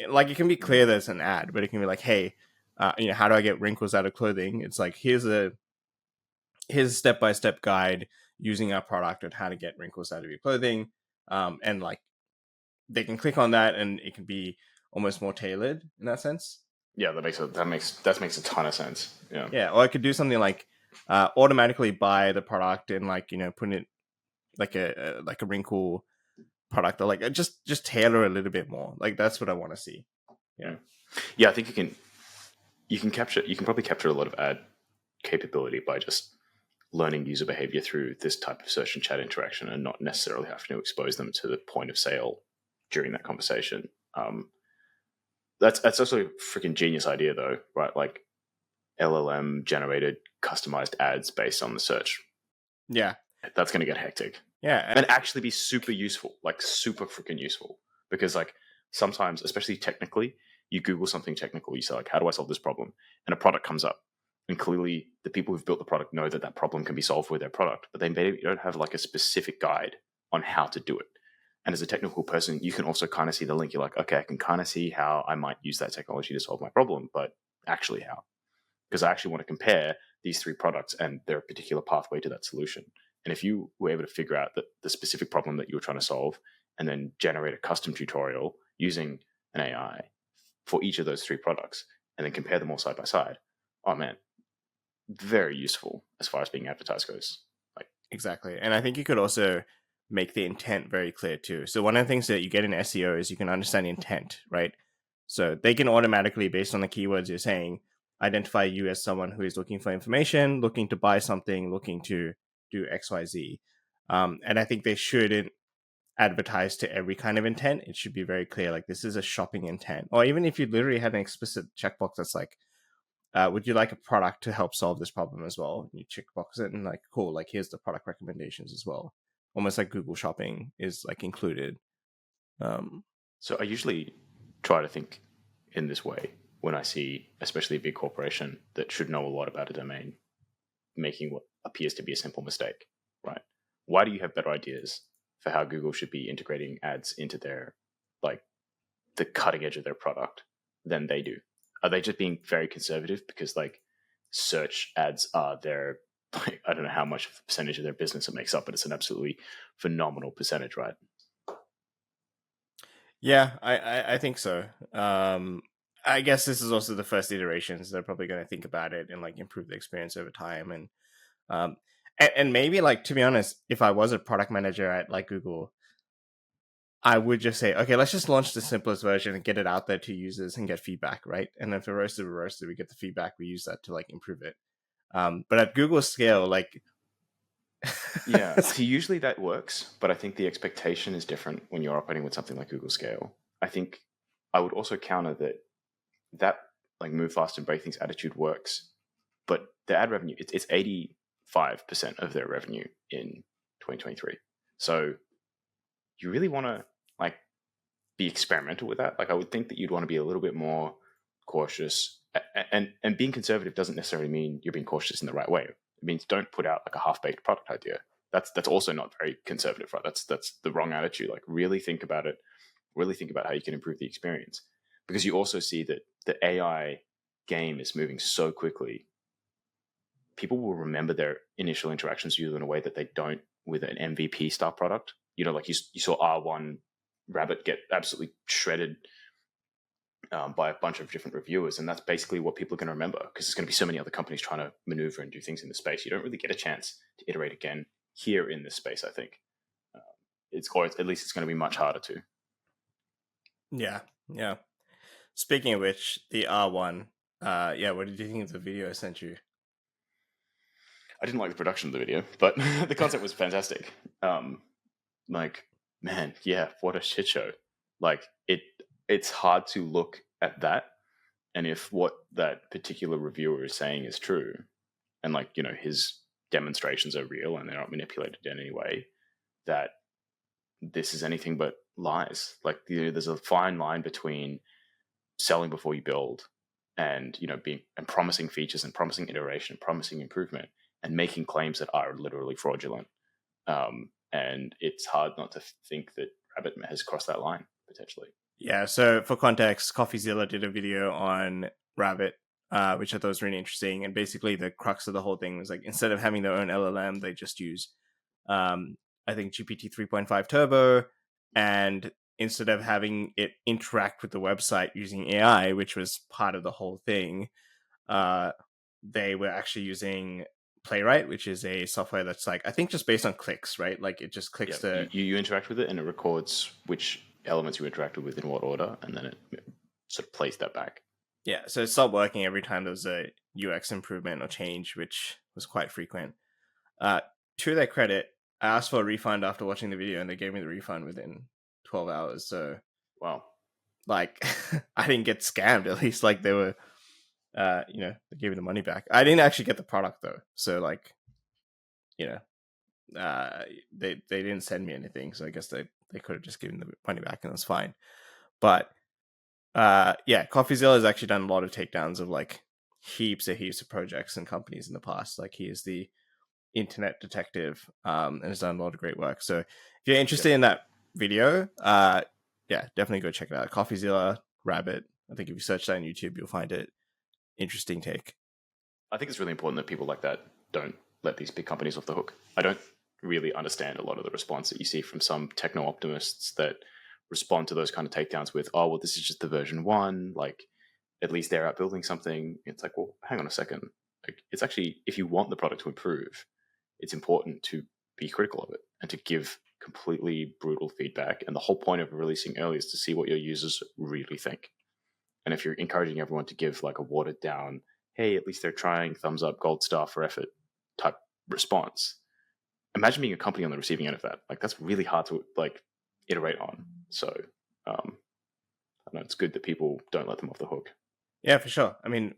like, it can be clear that it's an ad, but it can be like, hey, how do I get wrinkles out of clothing? It's like, here's a step-by-step guide using our product on how to get wrinkles out of your clothing. And like they can click on that and it can be almost more tailored in that sense. Yeah, that makes a ton of sense. Yeah. Yeah. Or I could do something like, automatically buy the product and like, put it like a wrinkle product, or like just tailor a little bit more. Like that's what I want to see. Yeah, I think you can probably capture a lot of ad capability by just learning user behavior through this type of search and chat interaction, and not necessarily having to expose them to the point of sale during that conversation. That's also a freaking genius idea though, right? Like LLM generated customized ads based on the search. Yeah. That's going to get hectic. Yeah. And actually be super useful, like super freaking useful. Because like sometimes, especially technically, you Google something technical, you say like, how do I solve this problem? And a product comes up. And clearly the people who've built the product know that problem can be solved with their product, but they maybe don't have like a specific guide on how to do it. And as a technical person, you can also kind of see the link. You're like, okay, I can kind of see how I might use that technology to solve my problem, but actually how? Because I actually want to compare these three products and their particular pathway to that solution. And if you were able to figure out the specific problem that you were trying to solve and then generate a custom tutorial using an AI for each of those three products and then compare them all side by side, oh man, very useful as far as being advertised goes. Like, exactly. And I think you could also make the intent very clear too. So one of the things that you get in SEO is you can understand intent, right? So they can automatically, based on the keywords you're saying, identify you as someone who is looking for information, looking to buy something, looking to do XYZ. And I think they shouldn't advertise to every kind of intent. It should be very clear, like this is a shopping intent. Or even if you literally had an explicit checkbox that's like, would you like a product to help solve this problem as well? You checkbox it and like, cool, like here's the product recommendations as well. Almost like Google Shopping is like included. So I usually try to think in this way when I see, especially a big corporation that should know a lot about a domain, making what appears to be a simple mistake, right? Why do you have better ideas for how Google should be integrating ads into their, like, the cutting edge of their product than they do? Are they just being very conservative because like search ads are their, like, I don't know how much of a percentage of their business it makes up, but it's an absolutely phenomenal percentage, right? Yeah, I think so. I guess this is also the first iterations. They're probably going to think about it and like improve the experience over time. And maybe like, to be honest, if I was a product manager at like Google, I would just say, okay, let's just launch the simplest version and get it out there to users and get feedback, right? And if we're roasted, we get the feedback, we use that to like improve it. But at Google scale, like, yeah, so usually that works, but I think the expectation is different when you're operating with something like Google Scale. I think I would also counter that like move fast and break things attitude works, but the ad revenue, it's 85% of their revenue in 2023. So you really want to like be experimental with that. Like I would think that you'd want to be a little bit more cautious, and being conservative doesn't necessarily mean you're being cautious in the right way. It means don't put out like a half-baked product idea. That's also not very conservative, right? That's the wrong attitude. Like really think about it. Really think about how you can improve the experience, because you also see that the AI game is moving so quickly. People will remember their initial interactions with you in a way that they don't with an MVP style product. You know, like you saw R1 Rabbit get absolutely shredded by a bunch of different reviewers, and that's basically what people are going to remember, because there's going to be so many other companies trying to maneuver and do things in the space. You don't really get a chance to iterate again here in this space, I think. At least it's going to be much harder to. Yeah. Speaking of which, the R1, what did you think of the video I sent you? I didn't like the production of the video, but the concept was fantastic. Like, man, yeah, what a shit show. Like, it's hard to look at that, and if what that particular reviewer is saying is true, and like, you know, his demonstrations are real and they're not manipulated in any way, that this is anything but lies. Like, there's a fine line between selling before you build and, you know, being and promising features and promising iteration, promising improvement, and making claims that are literally fraudulent. And it's hard not to think that Rabbit has crossed that line potentially. Yeah, so for context, Coffeezilla did a video on Rabbit, which I thought was really interesting. And basically the crux of the whole thing was like, instead of having their own LLM, they just use, I think, GPT 3.5 Turbo. And instead of having it interact with the website using AI, which was part of the whole thing, they were actually using Playwright, which is a software that's like, I think just based on clicks, right? Like it just clicks you interact with it and it records which elements you interacted with in what order, and then it sort of plays that back. Yeah, so it stopped working every time there was a UX improvement or change, which was quite frequent. To their credit, I asked for a refund after watching the video, and they gave me the refund within 12 hours. So, wow, like, I didn't get scammed. At least, like, they were, they gave me the money back. I didn't actually get the product though, so like, they didn't send me anything. So I guess they could have just given the money back, and it was fine. But Coffeezilla has actually done a lot of takedowns of like heaps of projects and companies in the past. Like he is the internet detective, and has done a lot of great work. So if you're interested in that video, definitely go check it out. Coffeezilla Rabbit. I think if you search that on YouTube, you'll find it. Interesting take. I think it's really important that people like that don't let these big companies off the hook. I don't really understand a lot of the response that you see from some techno optimists that respond to those kind of takedowns with, oh, well, this is just the version 1, like at least they're out building something. It's like, well, hang on a second. Like, it's actually, if you want the product to improve, it's important to be critical of it and to give completely brutal feedback. And the whole point of releasing early is to see what your users really think. And if you're encouraging everyone to give like a watered down, hey, at least they're trying, thumbs up, gold star for effort type response, imagine being a company on the receiving end of that. Like, that's really hard to like iterate on. So I know it's good that people don't let them off the hook. Yeah, for sure. I mean,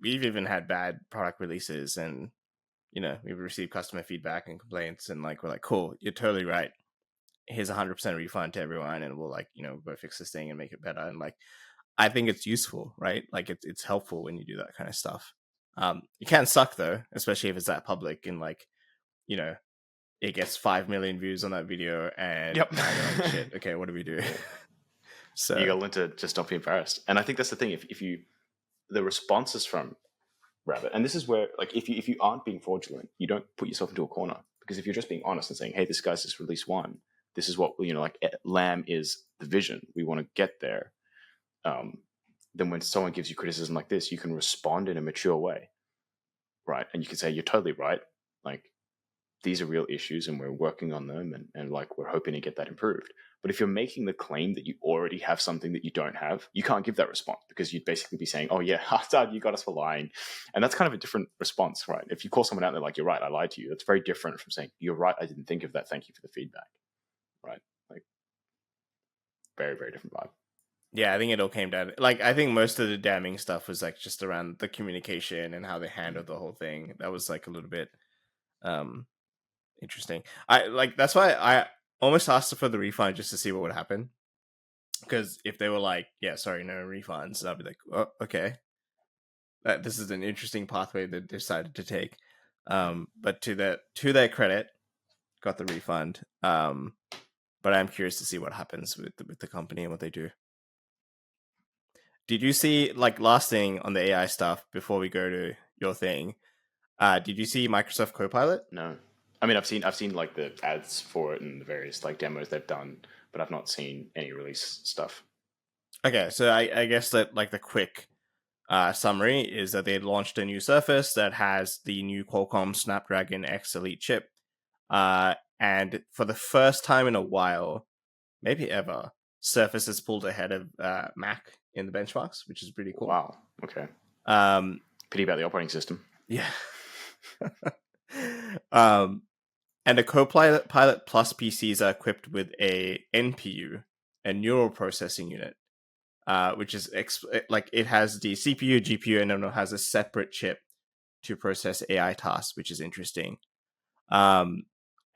we've even had bad product releases, and we've received customer feedback and complaints, and like we're like, cool, you're totally right. Here's 100% refund to everyone, and we'll like go fix this thing and make it better. And like, I think it's useful, right? Like it's helpful when you do that kind of stuff. It can suck though, especially if it's that public and like, it gets 5 million views on that video, and yep. now you're like, shit, okay, what do we do? So you got to learn to just not be embarrassed. And I think that's the thing. If you the responses from Rabbit, and this is where like if you aren't being fraudulent, you don't put yourself into a corner, because if you're just being honest and saying, hey, this guy's just released 1, this is what like Lamb is the vision, we want to get there. Then when someone gives you criticism like this, you can respond in a mature way, right? And you can say, you're totally right. Like, these are real issues and we're working on them, and like we're hoping to get that improved. But if you're making the claim that you already have something that you don't have, you can't give that response, because you'd basically be saying, oh yeah, you got us for lying. And that's kind of a different response, right? If you call someone out and they're like, you're right, I lied to you, that's very different from saying, you're right, I didn't think of that, thank you for the feedback, right? Like, very, very different vibe. Yeah, I think it all came down. Like, I think most of the damning stuff was like just around the communication and how they handled the whole thing. That was like a little bit interesting. That's why I almost asked for the refund just to see what would happen. Because if they were like, yeah, sorry, no refunds, I'd be like, oh, okay. This is an interesting pathway they decided to take. But to their credit, got the refund. But I'm curious to see what happens with the company and what they do. Did you see, like, last thing on the AI stuff before we go to your thing? Did you see Microsoft Copilot? No. I mean, I've seen like the ads for it and the various like demos they've done, but I've not seen any release stuff. Okay, so I guess that like the quick summary is that they launched a new Surface that has the new Qualcomm Snapdragon X Elite chip, and for the first time in a while, maybe ever, Surface has pulled ahead of Mac in the benchmarks, which is pretty cool. Wow. Okay. Pity about the operating system. Yeah. And the Copilot Plus PCs are equipped with a NPU, a neural processing unit, which is it has the CPU, GPU, and then it has a separate chip to process AI tasks, which is interesting. And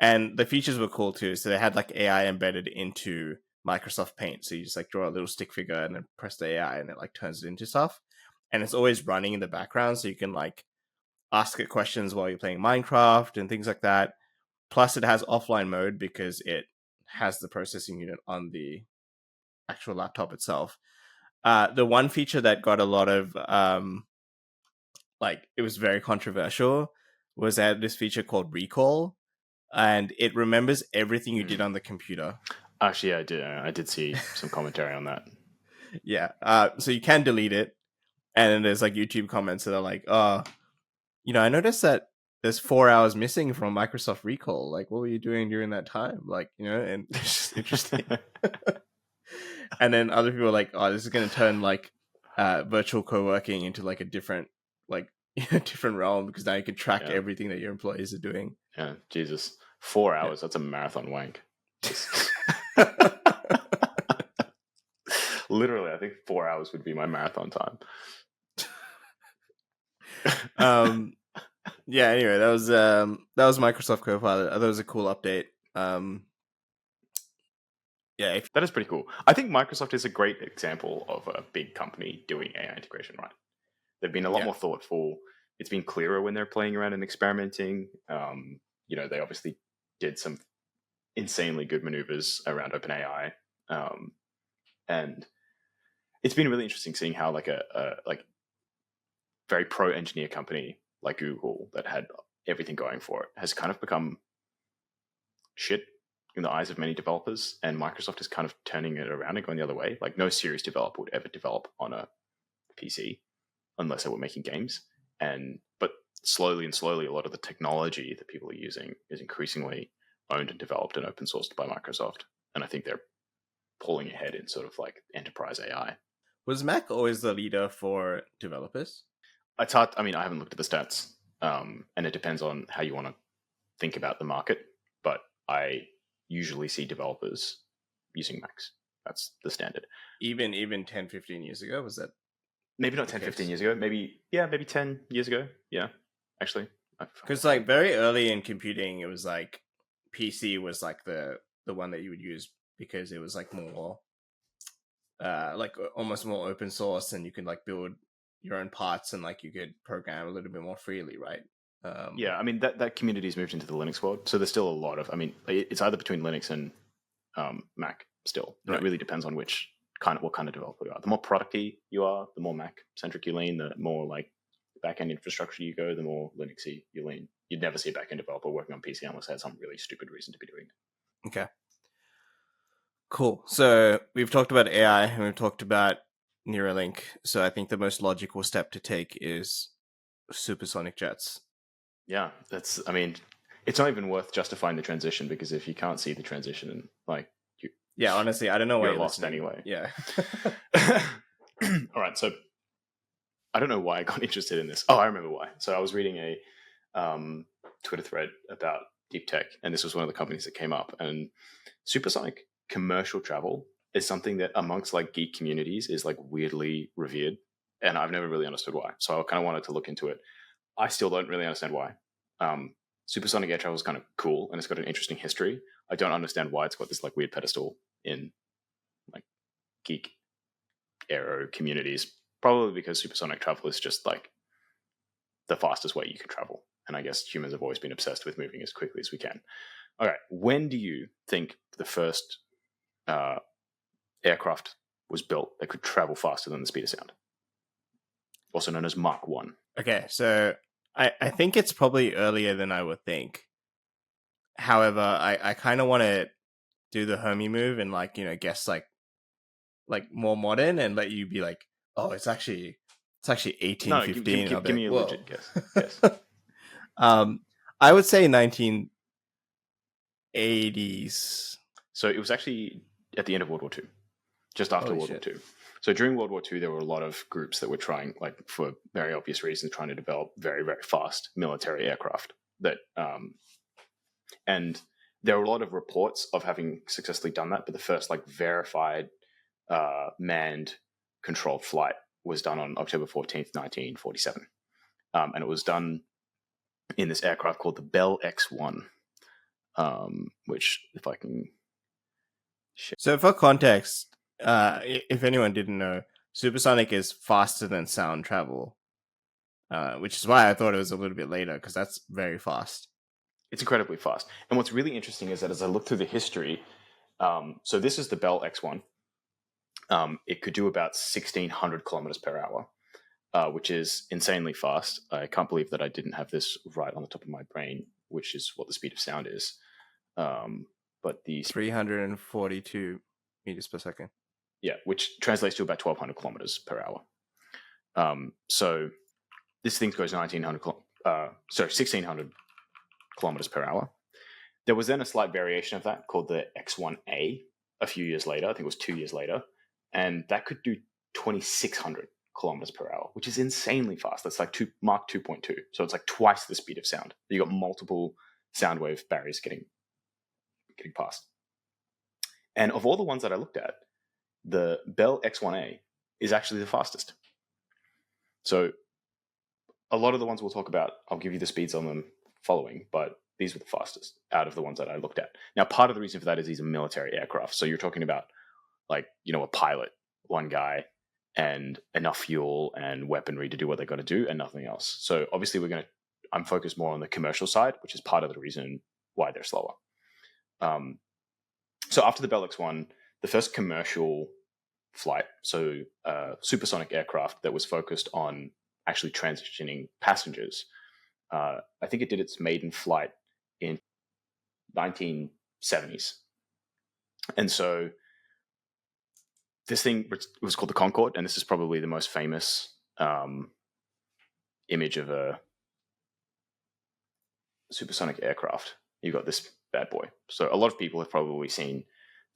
the features were cool too. So they had like AI embedded into Microsoft Paint. So you just like draw a little stick figure and then press the AI, and it like turns it into stuff. And it's always running in the background, so you can like ask it questions while you're playing Minecraft and things like that. Plus, it has offline mode because it has the processing unit on the actual laptop itself. The one feature that got a lot of, it was very controversial, was that this feature called Recall, and it remembers everything you did on the computer. Actually, I did see some commentary on that. Yeah. So you can delete it, and then there's like YouTube comments that are like, oh, I noticed that there's 4 hours missing from Microsoft recall. Like, what were you doing during that time? Like, and it's just interesting. And then other people are like, oh, this is going to turn like virtual co-working into like a different different realm, because now you can track everything that your employees are doing. Yeah, Jesus. 4 hours, that's a marathon wank. Literally, I think 4 hours would be my marathon time. Yeah, anyway, that was Microsoft Copilot. I thought it was a cool update. Yeah, that is pretty cool. I think Microsoft is a great example of a big company doing AI integration right. They've been a lot more thoughtful. It's been clearer when they're playing around and experimenting. They obviously did some insanely good maneuvers around OpenAI, and it's been really interesting seeing how like a very pro engineer company like Google that had everything going for it has kind of become shit in the eyes of many developers, and Microsoft is kind of turning it around and going the other way. Like, no serious developer would ever develop on a PC unless they were making games. But slowly, a lot of the technology that people are using is increasingly owned and developed and open sourced by Microsoft. And I think they're pulling ahead in sort of like enterprise AI. Was Mac always the leader for developers? It's hard. I mean, I haven't looked at the stats, and it depends on how you want to think about the market. But I usually see developers using Macs. That's the standard. Even 10, 15 years ago, was that? Maybe not 10, 15 years ago. Maybe 10 years ago. Yeah, actually. Because like very early in computing, it was like PC was like the one that you would use because it was like more like almost more open source, and you can like build your own parts and like you could program a little bit more freely, right? Yeah, I mean that community's moved into the Linux world, so there's still a lot of. I mean, it's either between Linux and Mac still. Right. It really depends on what kind of developer you are. The more producty you are, the more Mac centric you lean. The more like back end infrastructure you go, the more Linuxy you lean. You'd never see a back end developer working on PC unless they had some really stupid reason to be doing it. Okay. Cool. So we've talked about AI and we've talked about Neuralink. So I think the most logical step to take is supersonic jets. Yeah, I mean, it's not even worth justifying the transition, because if you can't see the transition, like, yeah, honestly, I don't know why you're lost anyway. Yeah. All right, so I don't know why I got interested in this. Oh, I remember why. So I was reading a Twitter thread about deep tech, and this was one of the companies that came up. And supersonic commercial travel is something that amongst like geek communities is like weirdly revered, and I've never really understood why. So I kind of wanted to look into it. I still don't really understand why. Supersonic air travel is kind of cool, and it's got an interesting history. I don't understand why it's got this like weird pedestal in like geek aero communities. Probably because supersonic travel is just like the fastest way you can travel. And I guess humans have always been obsessed with moving as quickly as we can. All right. When do you think the first aircraft was built that could travel faster than the speed of sound? Also known as Mach 1. Okay, so I think it's probably earlier than I would think. However, I kind of want to do the homie move and like, guess like more modern and let you be like, oh, it's actually 1815. No, give me a legit guess. I would say 1980s. So it was actually at the end of World War II, just after World War II. So during World War II, there were a lot of groups that were trying, like for very obvious reasons, trying to develop very, very fast military aircraft. And there were a lot of reports of having successfully done that, but the first like verified manned controlled flight was done on October 14th, 1947. And it was done in this aircraft called the Bell X-1, which if I can... So for context, if anyone didn't know, supersonic is faster than sound travel, which is why I thought it was a little bit later, because that's very fast. It's incredibly fast. And what's really interesting is that as I look through the history, so this is the Bell X-1. It could do about 1,600 kilometers per hour, which is insanely fast. I can't believe that I didn't have this right on the top of my brain, which is what the speed of sound is. But the 342 meters per second. Yeah, which translates to about 1,200 kilometers per hour. So this thing goes 1,900 1600 kilometers per hour. There was then a slight variation of that called the X1A a few years later. I think it was 2 years later. And that could do 2600 kilometers per hour, which is insanely fast. That's like Mach 2.2. So it's like twice the speed of sound. You got multiple sound wave barriers getting past. And of all the ones that I looked at, the Bell X1A is actually the fastest. So a lot of the ones we'll talk about, I'll give you the speeds on them following, but these were the fastest out of the ones that I looked at. Now, part of the reason for that is these are military aircraft. So you're talking about like, a pilot, one guy, and enough fuel and weaponry to do what they got to do and nothing else. So obviously I'm focused more on the commercial side, which is part of the reason why they're slower. So after the Bell X1, the first commercial flight, so supersonic aircraft that was focused on actually transitioning passengers, I think it did its maiden flight in 1970s. And so this thing was called the Concorde, and this is probably the most famous image of a supersonic aircraft. You got this bad boy. So a lot of people have probably seen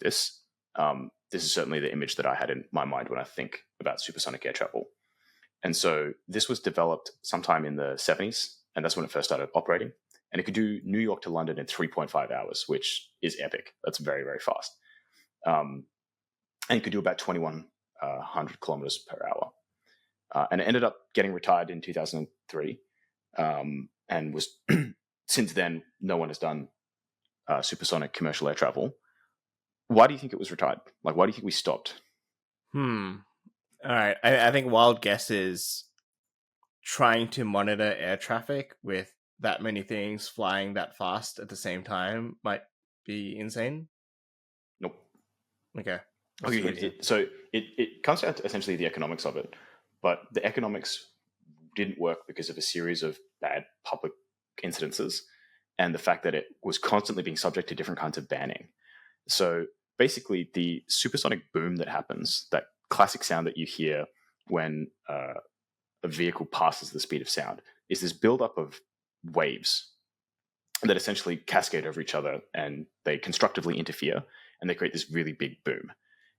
this. This is certainly the image that I had in my mind when I think about supersonic air travel. And so this was developed sometime in the 70s, and that's when it first started operating. And it could do New York to London in 3.5 hours, which is epic. That's very, very fast. And it could do about 2,100 kilometers per hour. And it ended up getting retired in 2003, and was since then, no one has done supersonic commercial air travel. Why do you think it was retired? Like, why do you think we stopped? All right. I think wild guess is trying to monitor air traffic with that many things flying that fast at the same time might be insane. Nope. Okay. So it comes down to essentially the economics of it, but the economics didn't work because of a series of bad public incidences and the fact that it was constantly being subject to different kinds of banning. So basically the supersonic boom that happens, that classic sound that you hear when a vehicle passes the speed of sound, is this buildup of waves that essentially cascade over each other, and they constructively interfere, and they create this really big boom.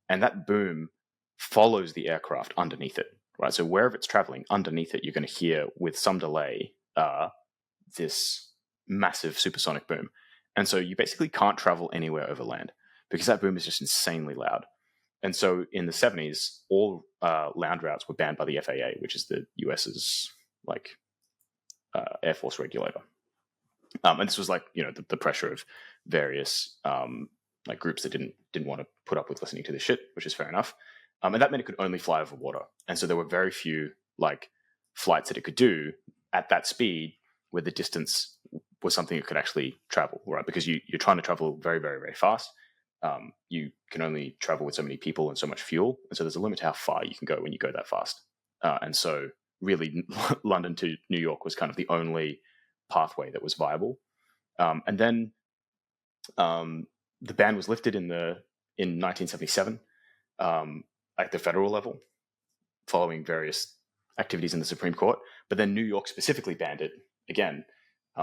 And that boom follows the aircraft underneath it, right? So wherever it's traveling, underneath it, you're going to hear with some delay this massive supersonic boom. And so you basically can't travel anywhere over land because that boom is just insanely loud. And so in the 70s, all land routes were banned by the FAA, which is the US's Air Force regulator. And this was the pressure of various groups that didn't want to put up with listening to this shit, which is fair enough. And that meant it could only fly over water. And so there were very few flights that it could do at that speed where the distance was something it could actually travel, right? Because you're trying to travel very, very, very fast. You can only travel with so many people and so much fuel. And so there's a limit to how far you can go when you go that fast. And so really London to New York was kind of the only pathway that was viable. And then the ban was lifted in 1977 at the federal level following various activities in the Supreme Court. But then New York specifically banned it again,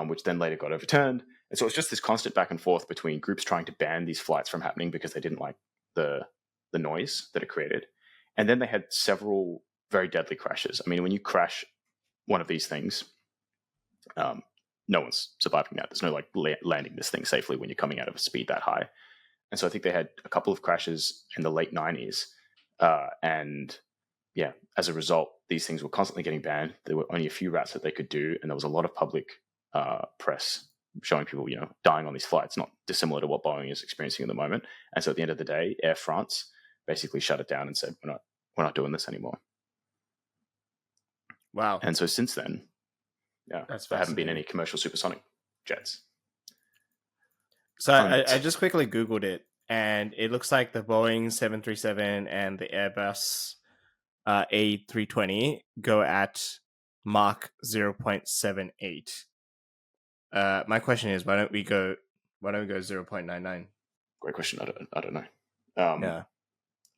which then later got overturned. And so it's just this constant back and forth between groups trying to ban these flights from happening because they didn't like the noise that it created. And then they had several very deadly crashes. I mean, when you crash one of these things, no one's surviving that. There's no landing this thing safely when you're coming out of a speed that high. And so I think they had a couple of crashes in the late 90s. And yeah, as a result, these things were constantly getting banned. There were only a few routes that they could do. And there was a lot of public press showing people, dying on these flights, not dissimilar to what Boeing is experiencing at the moment. And so at the end of the day, Air France basically shut it down and said, we're not doing this anymore. Wow. And so since then, there haven't been any commercial supersonic jets. So I just quickly Googled it, and it looks like the Boeing 737 and the Airbus A320 go at Mach 0.78. My question is, why don't we go 0.99? Great question. I don't know.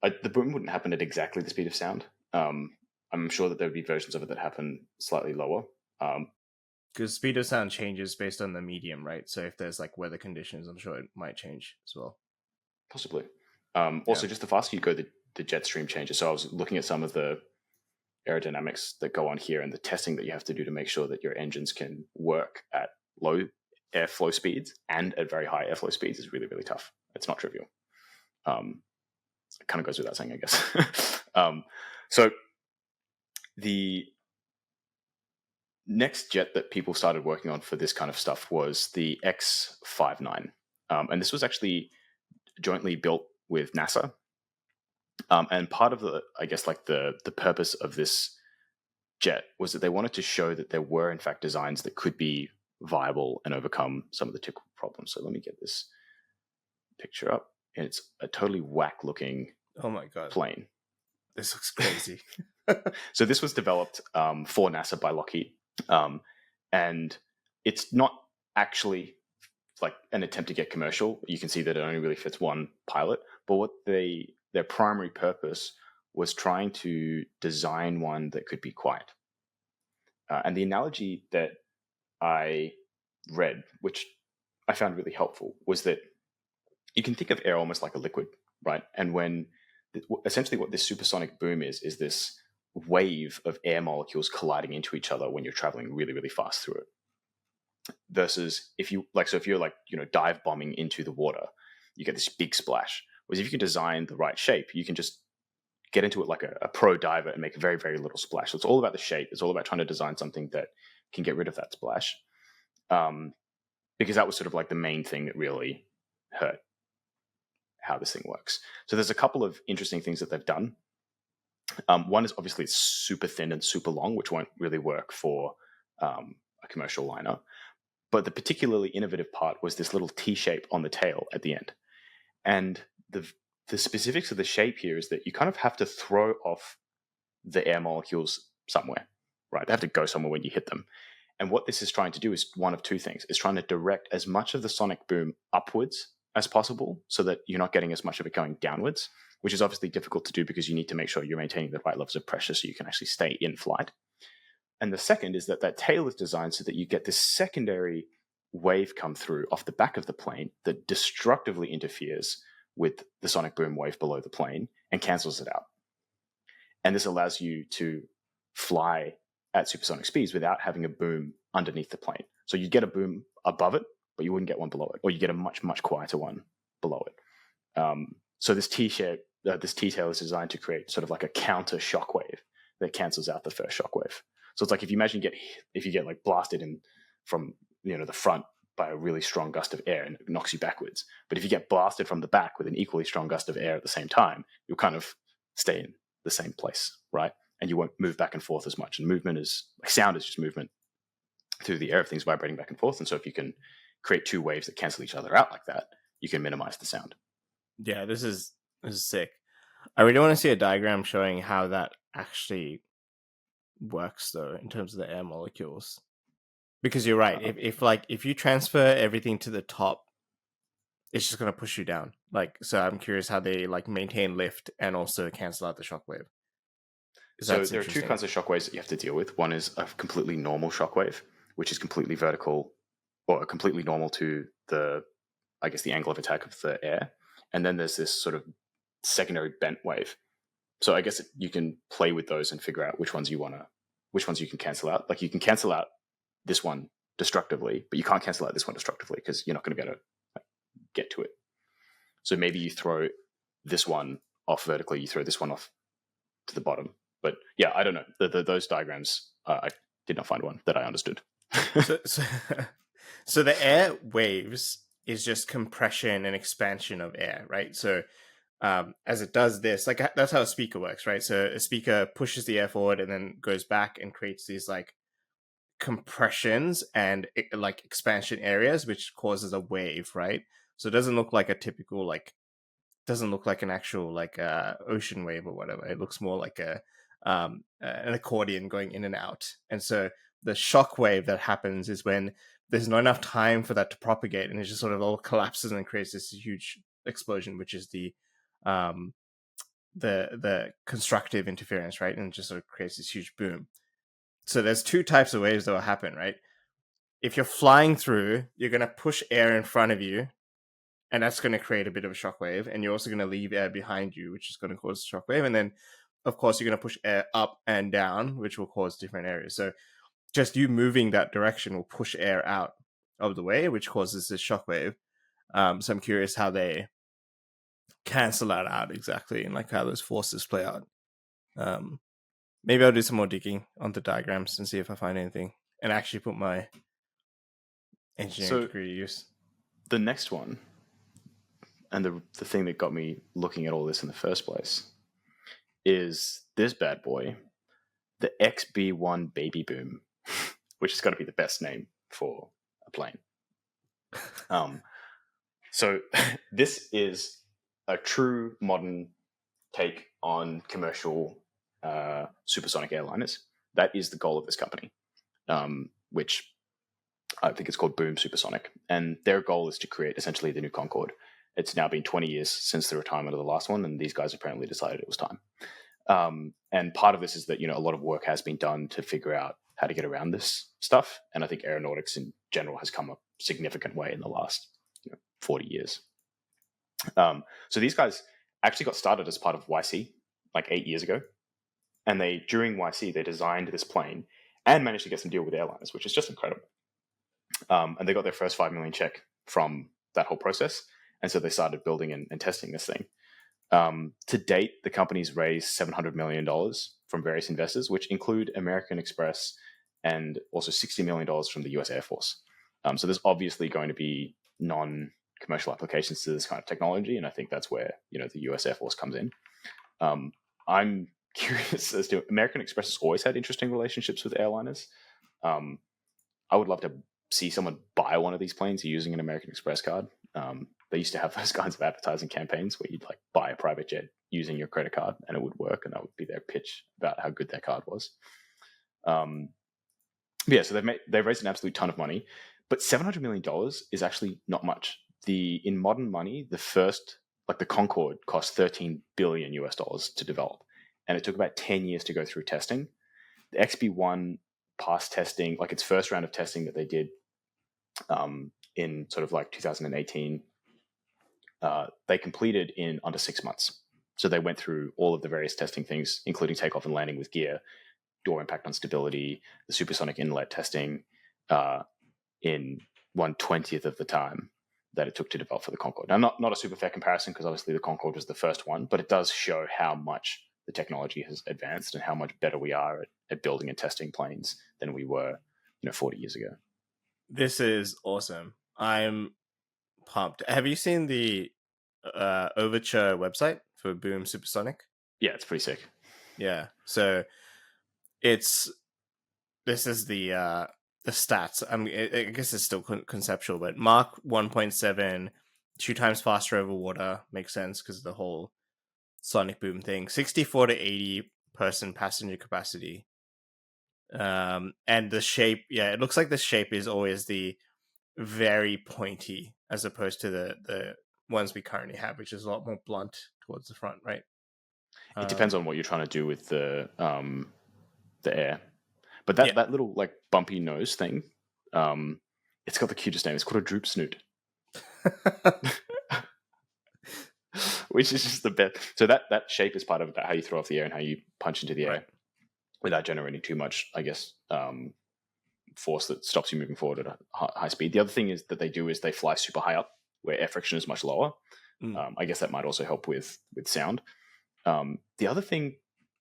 The boom wouldn't happen at exactly the speed of sound. I'm sure that there would be versions of it that happen slightly lower. Because speed of sound changes based on the medium, right? So if there's like weather conditions, I'm sure it might change as well. Possibly. Also, just the faster you go, the jet stream changes. So I was looking at some of the aerodynamics that go on here and the testing that you have to do to make sure that your engines can work at low airflow speeds and at very high airflow speeds is really, really tough. It's not trivial. It kind of goes without saying, I guess. So the next jet that people started working on for this kind of stuff was the X-59. And this was actually jointly built with NASA. And part of the, I guess, like the purpose of this jet was that they wanted to show that there were, in fact, designs that could be viable and overcome some of the typical problems. So let me get this picture up. And it's a totally whack-looking plane. This looks crazy. So this was developed for NASA by Lockheed. And it's not actually like an attempt to get commercial. You can see that it only really fits one pilot. But what their primary purpose was trying to design one that could be quiet. And the analogy that I read, which I found really helpful, was that you can think of air almost like a liquid, right? And when essentially what this supersonic boom is this wave of air molecules colliding into each other when you're traveling really, really fast through it. Versus if you're dive bombing into the water, you get this big splash. Whereas if you can design the right shape, you can just get into it like a pro diver and make very, very little splash. So it's all about the shape. It's all about trying to design something that can get rid of that splash. Because that was sort of like the main thing that really hurt how this thing works. So there's a couple of interesting things that they've done. One is obviously it's super thin and super long, which won't really work for a commercial liner. But the particularly innovative part was this little T-shape on the tail at the end. And the specifics of the shape here is that you kind of have to throw off the air molecules somewhere, right? They have to go somewhere when you hit them. And what this is trying to do is one of two things. It's trying to direct as much of the sonic boom upwards as possible so that you're not getting as much of it going downwards, which is obviously difficult to do because you need to make sure you're maintaining the right levels of pressure so you can actually stay in flight. And the second is that tail is designed so that you get this secondary wave come through off the back of the plane that destructively interferes with the sonic boom wave below the plane and cancels it out. And this allows you to fly at supersonic speeds without having a boom underneath the plane. So you get a boom above it, but you wouldn't get one below it, or you get a much, much quieter one below it. So this T-shape, this T-tail is designed to create sort of like a counter shockwave that cancels out the first shockwave. So it's like if you get like blasted in from the front by a really strong gust of air and it knocks you backwards. But if you get blasted from the back with an equally strong gust of air at the same time, you'll kind of stay in the same place, right? And you won't move back and forth as much. And movement is like sound is just movement through the air. Everything's vibrating back and forth. And so if you can create two waves that cancel each other out like that, you can minimize the sound. Yeah, this is sick. I really want to see a diagram showing how that actually works though in terms of the air molecules. Because you're right. If you transfer everything to the top, it's just gonna push you down. So I'm curious how they maintain lift and also cancel out the shockwave. So there are two kinds of shockwaves that you have to deal with. One is a completely normal shockwave, which is completely vertical or completely normal to the angle of attack of the air. And then there's this sort of secondary bent wave. So I guess you can play with those and figure out which ones you can cancel out. Like you can cancel out this one destructively, but you can't cancel out this one destructively because you're not going to be able to get to it. So maybe you throw this one off vertically, you throw this one off to the bottom. But yeah, I don't know. Those diagrams, I did not find one that I understood. So the air waves is just compression and expansion of air, right? So as it does this, that's how a speaker works, right? So a speaker pushes the air forward and then goes back and creates these compressions and expansion areas, which causes a wave, right? So it doesn't look like a typical doesn't look like an actual ocean wave or whatever. It looks more like an accordion going in and out. And so the shock wave that happens is when there's not enough time for that to propagate, and it just sort of all collapses and creates this huge explosion, which is the constructive interference, right? And it just sort of creates this huge boom. So there's two types of waves that will happen, right? if you're flying through, you're going to push air in front of you, and that's going to create a bit of a shockwave. And you're also going to leave air behind you, which is going to cause a shockwave. And then, of course, you're going to push air up and down, which will cause different areas. So just you moving that direction will push air out of the way, which causes this shockwave. So I'm curious how they cancel that out exactly, and like how those forces play out. Maybe I'll do some more digging on the diagrams and see if I find anything, and actually put my engineering degree to use. The next one, and the thing that got me looking at all this in the first place, is this bad boy, the XB1 Baby Boom, which has got to be the best name for a plane. So this is a true modern take on commercial supersonic airliners. That is the goal of this company, which I think it's called Boom Supersonic. And their goal is to create essentially the new Concorde. It's now been 20 years since the retirement of the last one, and these guys apparently decided it was time. And part of this is that, a lot of work has been done to figure out how to get around this stuff. And I think aeronautics in general has come a significant way in the last 40 years. So these guys actually got started as part of YC like 8 years ago. And during YC, they designed this plane and managed to get some deal with airlines, which is just incredible. And they got their first $5 million check from that whole process. And so they started building and testing this thing. To date, the company's raised $700 million from various investors, which include American Express and also $60 million from the US Air Force. So there's obviously going to be non-commercial applications to this kind of technology. And I think that's where, the US Air Force comes in. I'm curious as to American Express has always had interesting relationships with airliners. I would love to see someone buy one of these planes using an American Express card. They used to have those kinds of advertising campaigns where you'd like buy a private jet using your credit card and it would work, and that would be their pitch about how good their card was. So they've raised an absolute ton of money, but $700 million is actually not much. In modern money, the Concorde cost $13 billion to develop, and it took about 10 years to go through testing. The XB1 passed testing, like its first round of testing that they did in sort of like 2018, they completed in under 6 months. So they went through all of the various testing things, including takeoff and landing with gear, door impact on stability, the supersonic inlet testing, in 1/20th of the time that it took to develop for the Concorde. Now, not a super fair comparison, because obviously the Concorde was the first one, but it does show how much the technology has advanced and how much better we are at building and testing planes than we were, 40 years ago. This is awesome. I'm pumped. Have you seen the Overture website for Boom Supersonic? Yeah, it's pretty sick. Yeah. So this is the stats. I guess it's still conceptual, but Mach 1.7, 2 times faster over water, makes sense because of the whole sonic boom thing. 64 to 80 person passenger capacity. And the shape, it looks like the shape is always the very pointy as opposed to the ones we currently have, which is a lot more blunt towards the front, right? It depends on what you're trying to do with the air. But that little like bumpy nose thing, it's got the cutest name. It's called a droop snoot. Which is just the best. So that shape is part of how you throw off the air and how you punch into the air without generating too much, I guess, force that stops you moving forward at a high speed. The other thing is that they do is they fly super high up where air friction is much lower. I guess that might also help with sound. The other thing,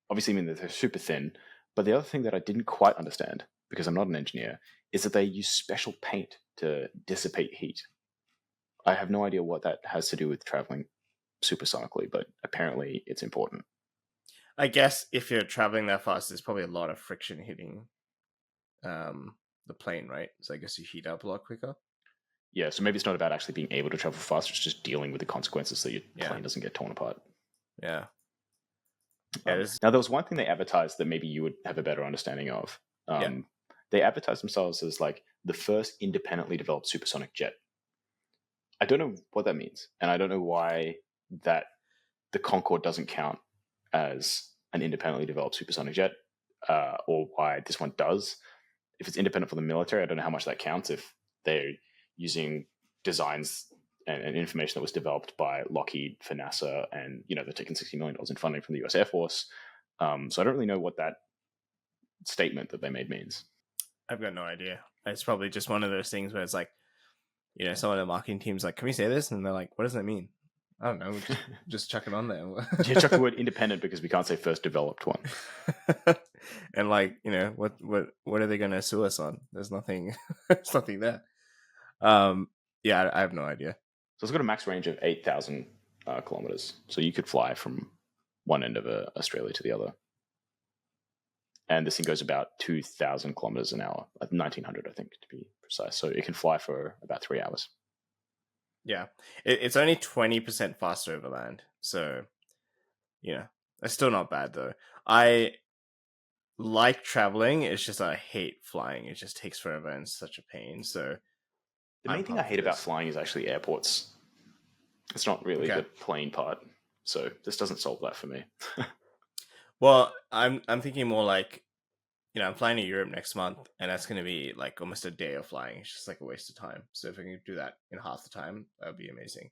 obviously, they're super thin, but the other thing that I didn't quite understand, because I'm not an engineer, is that they use special paint to dissipate heat. I have no idea what that has to do with traveling supersonically, but apparently it's important. I guess if you're traveling that fast, there's probably a lot of friction hitting the plane, right? So I guess you heat up a lot quicker. Yeah, so maybe it's not about actually being able to travel faster, it's just dealing with the consequences so your plane doesn't get torn apart. Yeah. Now, there was one thing they advertised that maybe you would have a better understanding of. They advertised themselves as like the first independently developed supersonic jet. I don't know what that means, and I don't know why that the Concorde doesn't count as an independently developed supersonic jet, or why this one does. if it's independent for the military, I don't know how much that counts if they're using designs and information that was developed by Lockheed for NASA, and they're taking $60 million in funding from the US Air Force. So I don't really know what that statement that they made means. I've got no idea. It's probably just one of those things where it's like, some of the marketing team's like, can we say this? And they're like, what does that mean? I don't know. Just chuck it on there. Yeah, chuck the word independent because we can't say first developed one. And what are they going to sue us on? There's nothing. There's nothing there. Yeah, I have no idea. So it's got a max range of 8,000 kilometers. So you could fly from one end of Australia to the other. And this thing goes about 2,000 kilometers an hour, 1,900, I think, to be precise. So it can fly for about 3 hours. Yeah, it's only 20% faster over land. So, it's still not bad, though. I like traveling. It's just I hate flying. It just takes forever and it's such a pain. So the main thing I hate about flying is actually airports. It's not really the plane part. So this doesn't solve that for me. Well, I'm thinking more like, I'm flying to Europe next month, and that's going to be like almost a day of flying. It's just like a waste of time. So if I can do that in half the time, that would be amazing.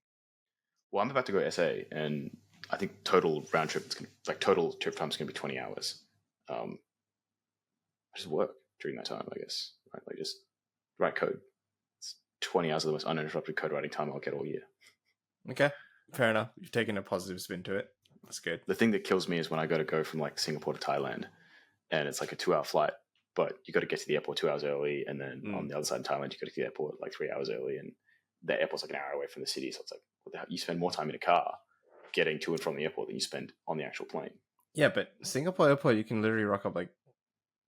Well, I'm about to go SA, and I think total round trip, total trip time is going to be 20 hours. I just work during that time, I guess. Right? Like just write code. It's 20 hours of the most uninterrupted code writing time I'll get all year. Okay, fair enough. You've taken a positive spin to it. That's good. The thing that kills me is when I got to go from like Singapore to Thailand, and it's like a 2-hour flight, but you got to get to the airport 2 hours early, and then on the other side of Thailand, you got to get to the airport like 3 hours early, and the airport's like an hour away from the city. So it's like, what the hell? You spend more time in a car getting to and from the airport than you spend on the actual plane. Yeah, but Singapore airport, you can literally rock up like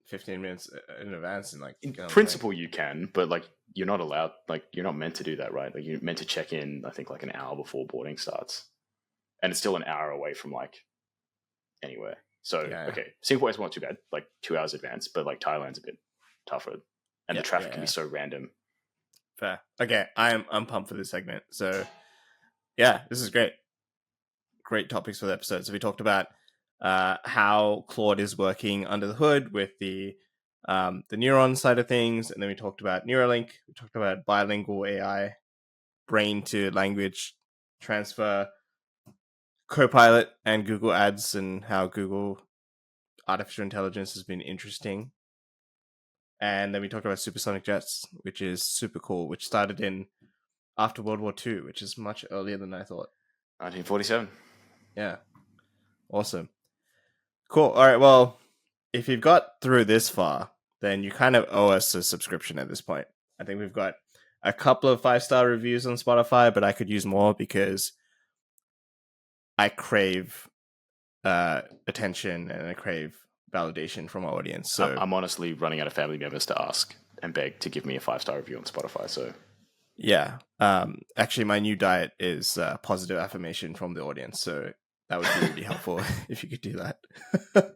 15 minutes in advance and like. In principle, you can, but like you're not allowed. Like you're not meant to do that, right? Like you're meant to check in. I think like an hour before boarding starts, and it's still an hour away from like anywhere. So, okay, Singapore is not too bad, like 2 hours advance, but like Thailand's a bit tougher, and the traffic can be so random. Fair. Okay, I'm pumped for this segment. So, yeah, this is great. Great topics for the episode. So we talked about how Claude is working under the hood with the Neurons side of things, and then we talked about Neuralink. We talked about bilingual AI, brain to language transfer, Copilot and Google Ads, and how Google artificial intelligence has been interesting. And then we talked about supersonic jets, which is super cool, which started in after World War II, which is much earlier than I thought. 1947. Yeah. Awesome. Cool. All right. Well, if you've got through this far, then you kind of owe us a subscription at this point. I think we've got a couple of 5-star reviews on Spotify, but I could use more because I crave attention and I crave validation from our audience. So I'm honestly running out of family members to ask and beg to give me a 5-star review on Spotify. So yeah, actually, my new diet is positive affirmation from the audience. So that would be really helpful if you could do that.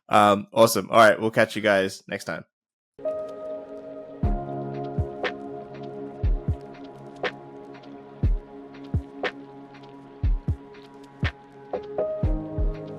Awesome. All right, we'll catch you guys next time.